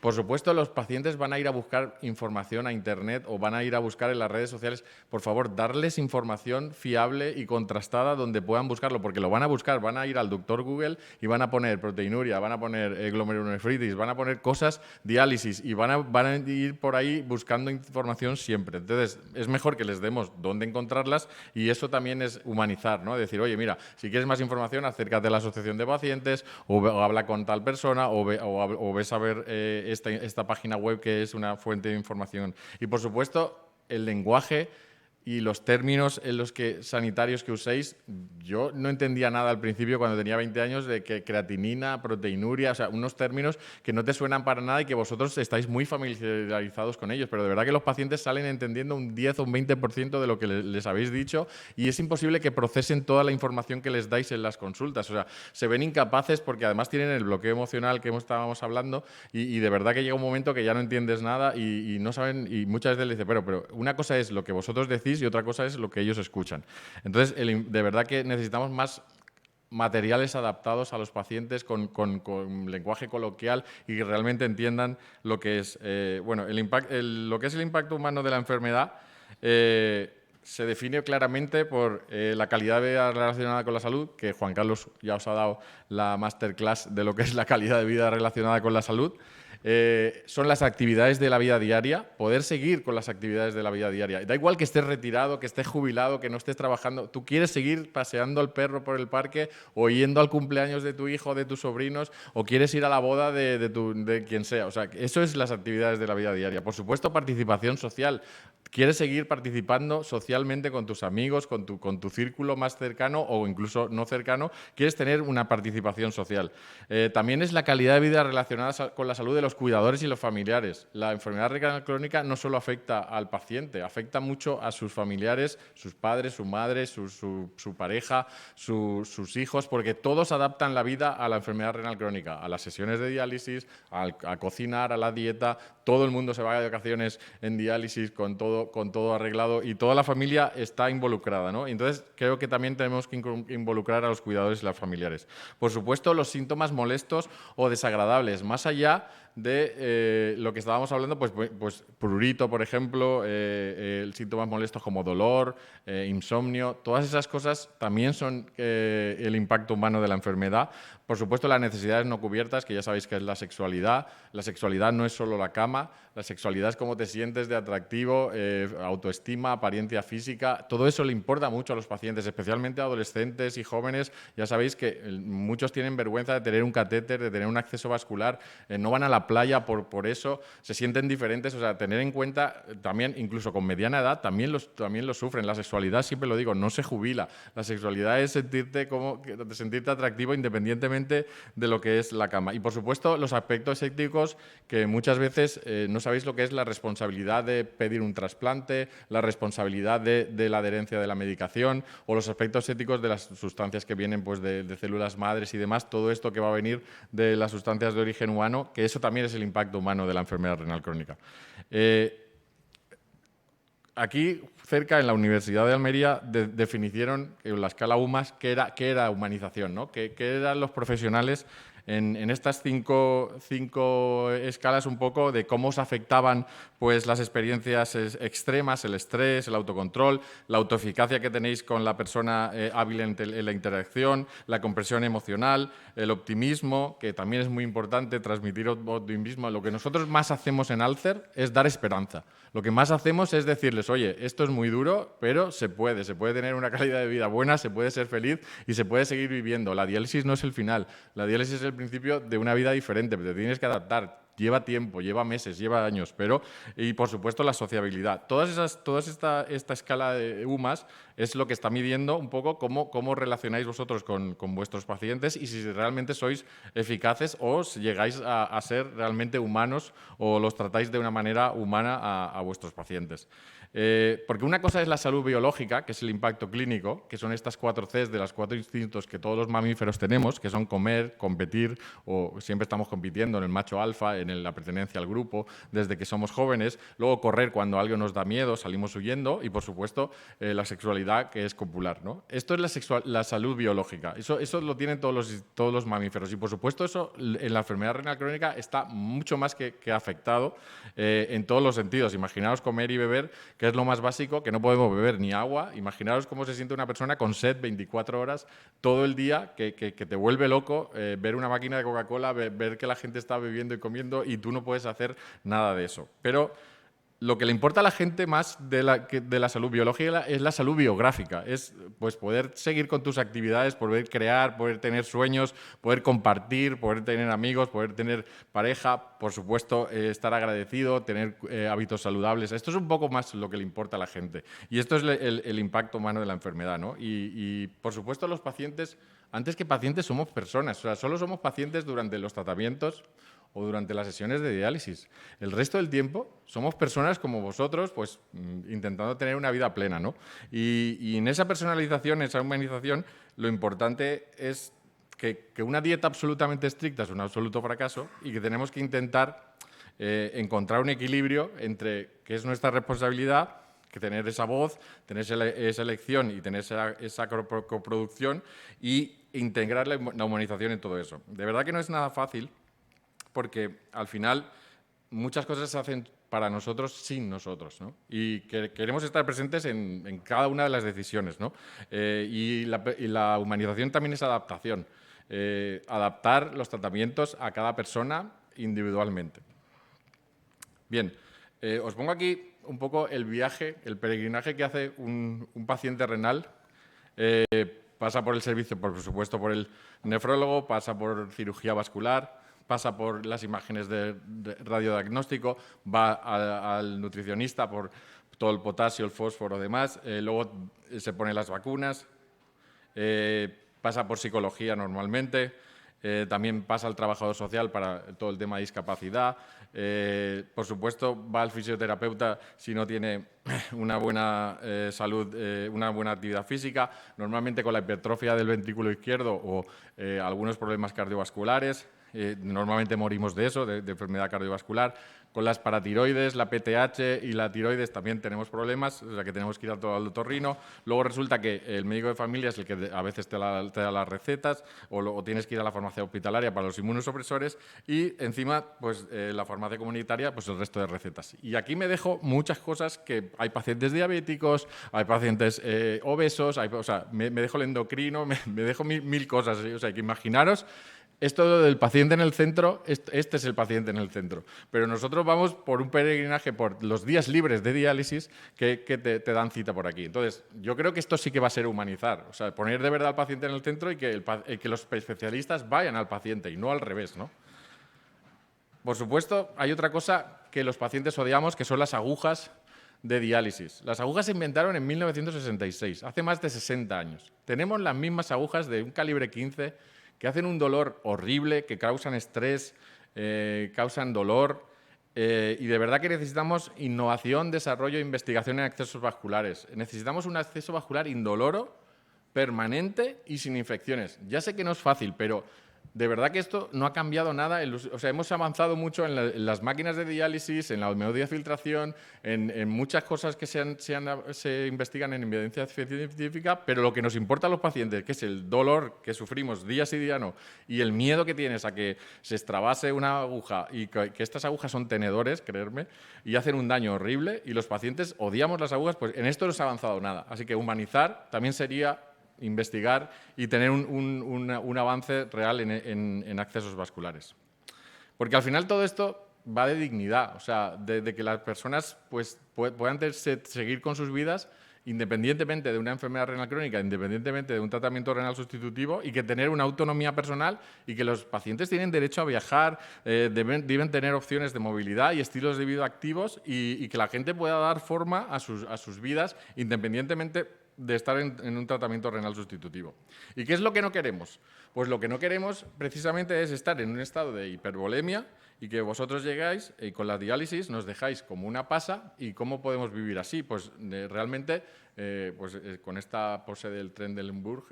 Por supuesto, los pacientes van a ir a buscar información a Internet o van a ir a buscar en las redes sociales. Por favor, darles información fiable y contrastada donde puedan buscarlo, porque lo van a buscar, van a ir al doctor Google y van a poner proteinuria, van a poner glomerulonefritis, van a poner cosas, diálisis, y van a ir por ahí buscando información siempre. Entonces, es mejor que les demos dónde encontrarlas, y eso también es humanizar, ¿no? Decir, oye, mira, si quieres más información, acércate a la asociación de pacientes, o habla con tal persona, o ves a ver esta página web que es una fuente de información. Y, por supuesto, el lenguaje y los términos sanitarios que uséis, yo no entendía nada al principio cuando tenía 20 años de que creatinina, proteinuria, o sea, unos términos que no te suenan para nada y que vosotros estáis muy familiarizados con ellos, pero de verdad que los pacientes salen entendiendo un 10 o un 20% de lo que les habéis dicho, y es imposible que procesen toda la información que les dais en las consultas. O sea, se ven incapaces porque además tienen el bloqueo emocional que estábamos hablando, y de verdad que llega un momento que ya no entiendes nada y no saben, y muchas veces les dice, pero una cosa es lo que vosotros decís y otra cosa es lo que ellos escuchan. Entonces, de verdad que necesitamos más materiales adaptados a los pacientes con lenguaje coloquial y que realmente entiendan lo que es, lo que es el impacto humano de la enfermedad. Se define claramente por la calidad de vida relacionada con la salud, que Juan Carlos ya os ha dado la masterclass de lo que es la calidad de vida relacionada con la salud. Son las actividades de la vida diaria, poder seguir con las actividades de la vida diaria. Da igual que estés retirado, que estés jubilado, que no estés trabajando, tú quieres seguir paseando al perro por el parque o yendo al cumpleaños de tu hijo o de tus sobrinos, o quieres ir a la boda de quien sea. O sea, eso es las actividades de la vida diaria. Por supuesto, participación social. Quieres seguir participando socialmente con tus amigos, con tu círculo más cercano o incluso no cercano, quieres tener una participación social. También es la calidad de vida relacionada con la salud de los cuidadores y los familiares. La enfermedad renal crónica no solo afecta al paciente, afecta mucho a sus familiares, sus padres, su madre, su pareja, sus hijos, porque todos adaptan la vida a la enfermedad renal crónica, a las sesiones de diálisis, a cocinar, a la dieta. Todo el mundo se va de vacaciones en diálisis con todo arreglado, y toda la familia está involucrada, ¿no? Entonces, creo que también tenemos que involucrar a los cuidadores y los familiares. Por supuesto, los síntomas molestos o desagradables, más allá de lo que estábamos hablando, pues prurito, por ejemplo, síntomas molestos como dolor, insomnio, todas esas cosas también son el impacto humano de la enfermedad. Por supuesto, las necesidades no cubiertas, que ya sabéis que es la sexualidad. La sexualidad no es solo la cama, la sexualidad es cómo te sientes de atractivo, autoestima, apariencia física. Todo eso le importa mucho a los pacientes, especialmente a adolescentes y jóvenes. Ya sabéis que muchos tienen vergüenza de tener un catéter, de tener un acceso vascular, no van a la playa por eso, se sienten diferentes. O sea, tener en cuenta también, incluso con mediana edad, también lo sufren. La sexualidad, siempre lo digo, no se jubila. La sexualidad es sentirte atractivo independientemente de lo que es la cama. Y, por supuesto, los aspectos éticos, que muchas veces no sabéis lo que es la responsabilidad de pedir un trasplante, la responsabilidad de la adherencia de la medicación, o los aspectos éticos de las sustancias que vienen pues, de células madres y demás, todo esto que va a venir de las sustancias de origen humano, que eso también es el impacto humano de la enfermedad renal crónica. Aquí, cerca, en la Universidad de Almería, definieron en la escala UMAS qué era humanización, ¿no? Qué eran los profesionales en estas cinco escalas, un poco de cómo os afectaban pues, las experiencias extremas, el estrés, el autocontrol, la autoeficacia que tenéis con la persona hábil en la interacción, la compresión emocional, el optimismo, que también es muy importante, transmitir optimismo. Lo que nosotros más hacemos en Alcer es dar esperanza. Lo que más hacemos es decirles, oye, esto es muy duro, pero se puede tener una calidad de vida buena, se puede ser feliz y se puede seguir viviendo. La diálisis no es el final, la diálisis es el principio de una vida diferente, pero te tienes que adaptar. Lleva tiempo, lleva meses, lleva años, y por supuesto la sociabilidad. Toda esta escala de UMAS es lo que está midiendo un poco cómo relacionáis vosotros con vuestros pacientes y si realmente sois eficaces o si llegáis a ser realmente humanos o los tratáis de una manera humana a vuestros pacientes. Porque una cosa es la salud biológica, que es el impacto clínico, que son estas 4 Cs de los 4 instintos que todos los mamíferos tenemos, que son comer, competir, o siempre estamos compitiendo en el macho alfa, en la pertenencia al grupo, desde que somos jóvenes, luego correr cuando algo nos da miedo, salimos huyendo, y por supuesto la sexualidad sexualidad que es copular, ¿no? Esto es la salud biológica. Eso lo tienen todos los mamíferos. Y, por supuesto, eso en la enfermedad renal crónica está mucho más que afectado en todos los sentidos. Imaginaos comer y beber, que es lo más básico, que no podemos beber ni agua. Imaginaos cómo se siente una persona con sed 24 horas todo el día, que te vuelve loco ver una máquina de Coca-Cola, ver que la gente está bebiendo y comiendo y tú no puedes hacer nada de eso. Pero lo que le importa a la gente más de la salud biológica es la salud biográfica, es pues poder seguir con tus actividades, poder crear, poder tener sueños, poder compartir, poder tener amigos, poder tener pareja, por supuesto, estar agradecido, tener hábitos saludables. Esto es un poco más lo que le importa a la gente. Y esto es el impacto humano de la enfermedad, ¿no? Y por supuesto, los pacientes, antes que pacientes, somos personas. O sea, solo somos pacientes durante los tratamientos o durante las sesiones de diálisis. El resto del tiempo somos personas como vosotros, pues intentando tener una vida plena, ¿no? Y en esa personalización, en esa humanización, lo importante es que una dieta absolutamente estricta es un absoluto fracaso y que tenemos que intentar encontrar un equilibrio entre qué es nuestra responsabilidad, que tener esa voz, tener esa elección y tener esa coproducción y integrar la humanización en todo eso. De verdad que no es nada fácil, porque al final muchas cosas se hacen para nosotros sin nosotros, ¿no? Y que queremos estar presentes en cada una de las decisiones, ¿no? Y la humanización también es adaptación, adaptar los tratamientos a cada persona individualmente. Bien, os pongo aquí un poco el viaje, el peregrinaje que hace un paciente renal. Pasa por el servicio, por supuesto, por el nefrólogo, pasa por cirugía vascular, pasa por las imágenes de radiodiagnóstico, va al nutricionista por todo el potasio, el fósforo, demás, luego se ponen las vacunas, pasa por psicología normalmente, también pasa al trabajador social para todo el tema de discapacidad, por supuesto va al fisioterapeuta si no tiene una buena salud, una buena actividad física, normalmente con la hipertrofia del ventrículo izquierdo o algunos problemas cardiovasculares. Normalmente morimos de eso, de enfermedad cardiovascular. Con las paratiroides, la PTH y la tiroides también tenemos problemas, o sea que tenemos que ir al otorrino. Luego resulta que el médico de familia es el que a veces te da las recetas o tienes que ir a la farmacia hospitalaria para los inmunosupresores y encima pues la farmacia comunitaria pues el resto de recetas. Y aquí me dejo muchas cosas que hay pacientes diabéticos, hay pacientes obesos, o sea, me dejo el endocrino, me dejo mil cosas. O sea, que imaginaros. Esto del paciente en el centro, este es el paciente en el centro. Pero nosotros vamos por un peregrinaje por los días libres de diálisis que te dan cita por aquí. Entonces, yo creo que esto sí que va a ser humanizar. O sea, poner de verdad al paciente en el centro y que los especialistas vayan al paciente y no al revés, ¿no? Por supuesto, hay otra cosa que los pacientes odiamos, que son las agujas de diálisis. Las agujas se inventaron en 1966, hace más de 60 años. Tenemos las mismas agujas de un calibre 15 que hacen un dolor horrible, que causan estrés, causan dolor, y de verdad que necesitamos innovación, desarrollo e investigación en accesos vasculares. Necesitamos un acceso vascular indoloro, permanente y sin infecciones. Ya sé que no es fácil, pero de verdad que esto no ha cambiado nada. O sea, hemos avanzado mucho en las máquinas de diálisis, en la hemodiafiltración, en muchas cosas que se investigan en evidencia científica, pero lo que nos importa a los pacientes, que es el dolor que sufrimos día sí día no, y el miedo que tienes a que se extravase una aguja y que estas agujas son tenedores, creerme, y hacen un daño horrible, y los pacientes odiamos las agujas, pues en esto no se ha avanzado nada. Así que humanizar también sería investigar y tener un avance real en accesos vasculares. Porque al final todo esto va de dignidad, o sea, de que las personas pues, puedan seguir con sus vidas independientemente de una enfermedad renal crónica, independientemente de un tratamiento renal sustitutivo y que tener una autonomía personal y que los pacientes tienen derecho a viajar, deben tener opciones de movilidad y estilos de vida activos y que la gente pueda dar forma a sus vidas independientemente de estar en un tratamiento renal sustitutivo. ¿Y qué es lo que no queremos? Pues lo que no queremos precisamente es estar en un estado de hipervolemia y que vosotros llegáis y con la diálisis nos dejáis como una pasa. ¿Y cómo podemos vivir así? Pues realmente con esta pose del tren de Limburg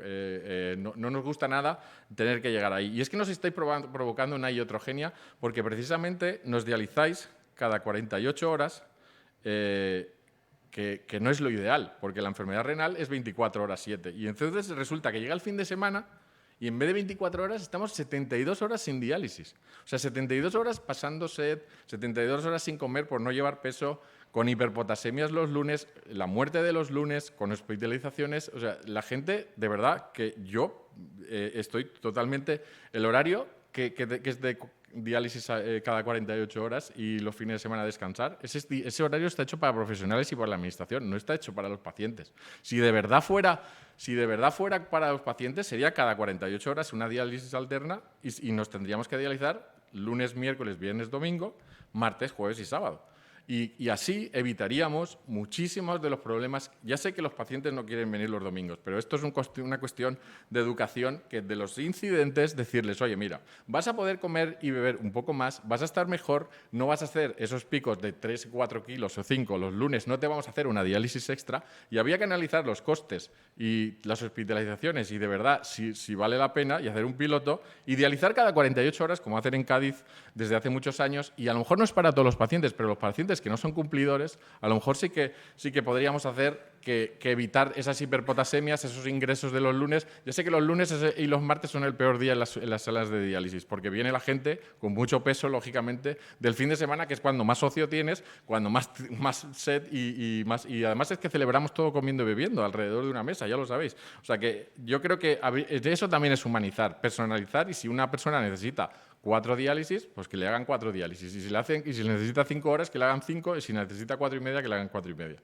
no nos gusta nada tener que llegar ahí. Y es que nos estáis provocando una iatrogenia porque precisamente nos dializáis cada 48 horas que no es lo ideal, porque la enfermedad renal es 24 horas 7. Y entonces resulta que llega el fin de semana y en vez de 24 horas estamos 72 horas sin diálisis. O sea, 72 horas pasando sed, 72 horas sin comer por no llevar peso, con hiperpotasemias los lunes, la muerte de los lunes, con hospitalizaciones. O sea, la gente, de verdad, que yo estoy totalmente... El horario que es de diálisis cada 48 horas y los fines de semana descansar, ese horario está hecho para profesionales y para la administración, no está hecho para los pacientes. Si de verdad fuera para los pacientes, sería cada 48 horas una diálisis alterna y nos tendríamos que dializar lunes, miércoles, viernes, domingo, martes, jueves y sábado. Y así evitaríamos muchísimos de los problemas. Ya sé que los pacientes no quieren venir los domingos, pero esto es una cuestión de educación, que de los incidentes decirles, oye, mira, vas a poder comer y beber un poco más, vas a estar mejor, no vas a hacer esos picos de 3, 4 kilos o 5 los lunes, no te vamos a hacer una diálisis extra. Y había que analizar los costes y las hospitalizaciones y de verdad si vale la pena y hacer un piloto y dializar cada 48 horas, como hacen en Cádiz desde hace muchos años. Y a lo mejor no es para todos los pacientes, pero los pacientes que no son cumplidores, a lo mejor sí que podríamos hacer que evitar esas hiperpotasemias, esos ingresos de los lunes. Yo sé que los lunes y los martes son el peor día en las salas de diálisis, porque viene la gente con mucho peso, lógicamente, del fin de semana, que es cuando más ocio tienes, cuando más sed y además es que celebramos todo comiendo y bebiendo alrededor de una mesa, ya lo sabéis. O sea que yo creo que eso también es humanizar, personalizar, y si una persona necesita 4 diálisis, pues que le hagan 4 diálisis. Y si necesita 5 horas, que le hagan 5, y si necesita 4 y media, que le hagan 4 y media.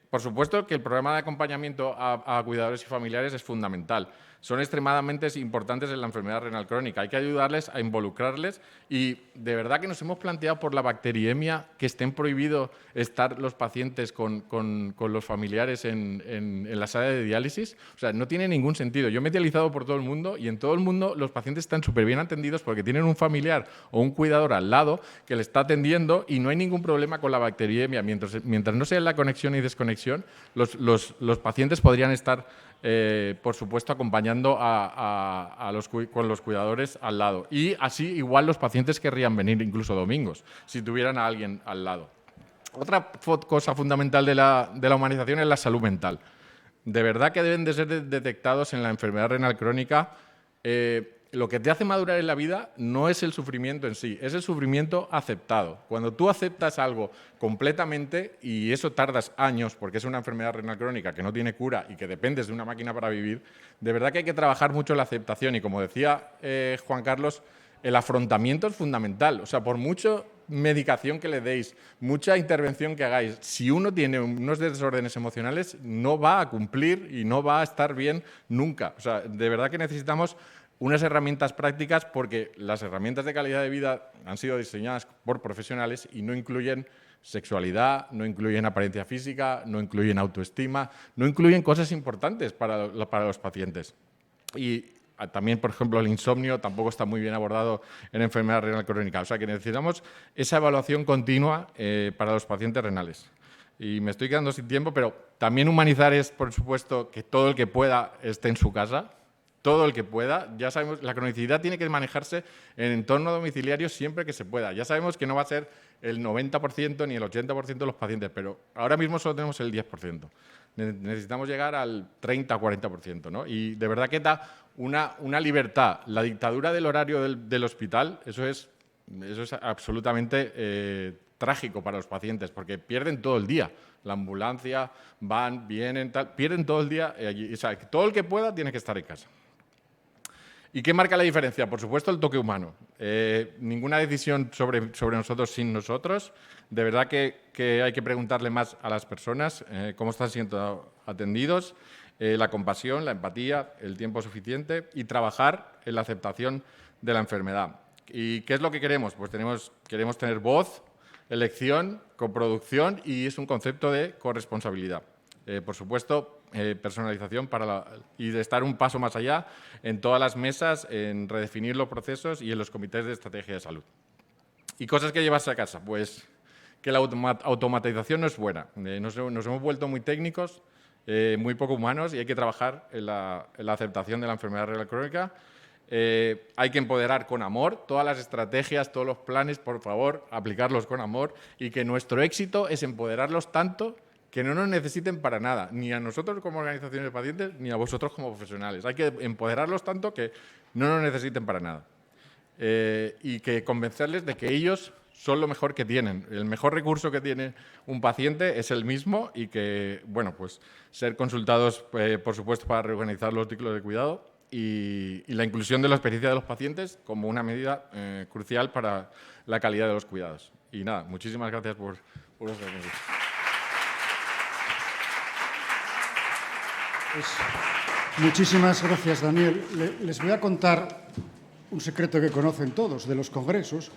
Por supuesto que el programa de acompañamiento a cuidadores y familiares es fundamental. Son extremadamente importantes en la enfermedad renal crónica. Hay que ayudarles a involucrarles y de verdad que nos hemos planteado por la bacteriemia que estén prohibidos estar los pacientes con los familiares en la sala de diálisis. O sea, no tiene ningún sentido. Yo me he dializado por todo el mundo y en todo el mundo los pacientes están súper bien atendidos porque tienen un familiar o un cuidador al lado que le está atendiendo y no hay ningún problema con la bacteriemia. Mientras no sea la conexión y desconexión, los pacientes podrían estar, por supuesto, acompañando con los cuidadores al lado. Y así igual los pacientes querrían venir incluso domingos, si tuvieran a alguien al lado. Otra cosa fundamental de la humanización es la salud mental. De verdad que deben de ser detectados en la enfermedad renal crónica. Lo que te hace madurar en la vida no es el sufrimiento en sí, es el sufrimiento aceptado. Cuando tú aceptas algo completamente, y eso tardas años porque es una enfermedad renal crónica que no tiene cura y que dependes de una máquina para vivir, de verdad que hay que trabajar mucho en la aceptación. Y como decía Juan Carlos, el afrontamiento es fundamental. O sea, por mucha medicación que le deis, mucha intervención que hagáis, si uno tiene unos desórdenes emocionales, no va a cumplir y no va a estar bien nunca. O sea, de verdad que necesitamos unas herramientas prácticas, porque las herramientas de calidad de vida han sido diseñadas por profesionales y no incluyen sexualidad, no incluyen apariencia física, no incluyen autoestima, no incluyen cosas importantes para los pacientes. Y también, por ejemplo, el insomnio tampoco está muy bien abordado en enfermedad renal crónica. O sea que necesitamos esa evaluación continua para los pacientes renales. Y me estoy quedando sin tiempo, pero también humanizar es, por supuesto, que todo el que pueda esté en su casa. Todo el que pueda. Ya sabemos, la cronicidad tiene que manejarse en entorno domiciliario siempre que se pueda. Ya sabemos que no va a ser el 90% ni el 80% de los pacientes, pero ahora mismo solo tenemos el 10%. Necesitamos llegar al 30 o 40%, ¿no? Y de verdad que da una libertad. La dictadura del horario del hospital, eso es absolutamente trágico para los pacientes, porque pierden todo el día. La ambulancia, van, vienen, pierden todo el día. O sea, todo el que pueda tiene que estar en casa. ¿Y qué marca la diferencia? Por supuesto, el toque humano. Ninguna decisión sobre nosotros sin nosotros. De verdad que hay que preguntarle más a las personas cómo están siendo atendidos, la compasión, la empatía, el tiempo suficiente y trabajar en la aceptación de la enfermedad. ¿Y qué es lo que queremos? Pues queremos tener voz, elección, coproducción, y es un concepto de corresponsabilidad. Por supuesto, personalización y de estar un paso más allá en todas las mesas, en redefinir los procesos y en los comités de estrategia de salud. ¿Y cosas que llevarse a casa? Pues que la automatización no es buena. Nos hemos vuelto muy técnicos, muy poco humanos, y hay que trabajar en la aceptación de la enfermedad renal crónica. Hay que empoderar con amor todas las estrategias, todos los planes, por favor, aplicarlos con amor, y que nuestro éxito es empoderarlos tanto que no nos necesiten para nada, ni a nosotros como organizaciones de pacientes, ni a vosotros como profesionales. Hay que empoderarlos tanto que no nos necesiten para nada. Y que convencerles de que ellos son lo mejor que tienen. El mejor recurso que tiene un paciente es el mismo, y que, bueno, pues ser consultados, por supuesto, para reorganizar los ciclos de cuidado, y la inclusión de la experiencia de los pacientes como una medida crucial para la calidad de los cuidados. Y nada, muchísimas gracias por vuestra atención. Pues, muchísimas gracias, Daniel. Les voy a contar un secreto que conocen todos de los congresos,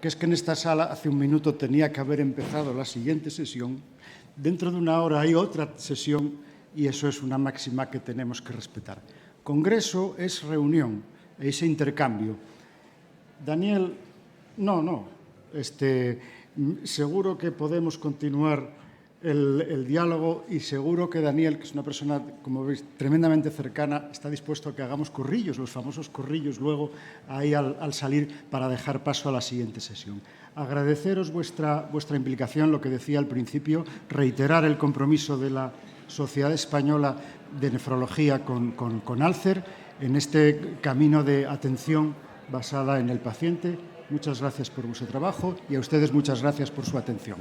que es que en esta sala hace un minuto tenía que haber empezado la siguiente sesión. Dentro de una hora hay otra sesión, y eso es una máxima que tenemos que respetar. Congreso es reunión, es intercambio. Daniel, seguro que podemos continuar el diálogo, y seguro que Daniel, que es una persona, como veis, tremendamente cercana, está dispuesto a que hagamos corrillos, los famosos corrillos, luego ahí al salir, para dejar paso a la siguiente sesión. Agradeceros vuestra implicación, lo que decía al principio, reiterar el compromiso de la Sociedad Española de Nefrología con Alcer en este camino de atención basada en el paciente. Muchas gracias por vuestro trabajo, y a ustedes muchas gracias por su atención.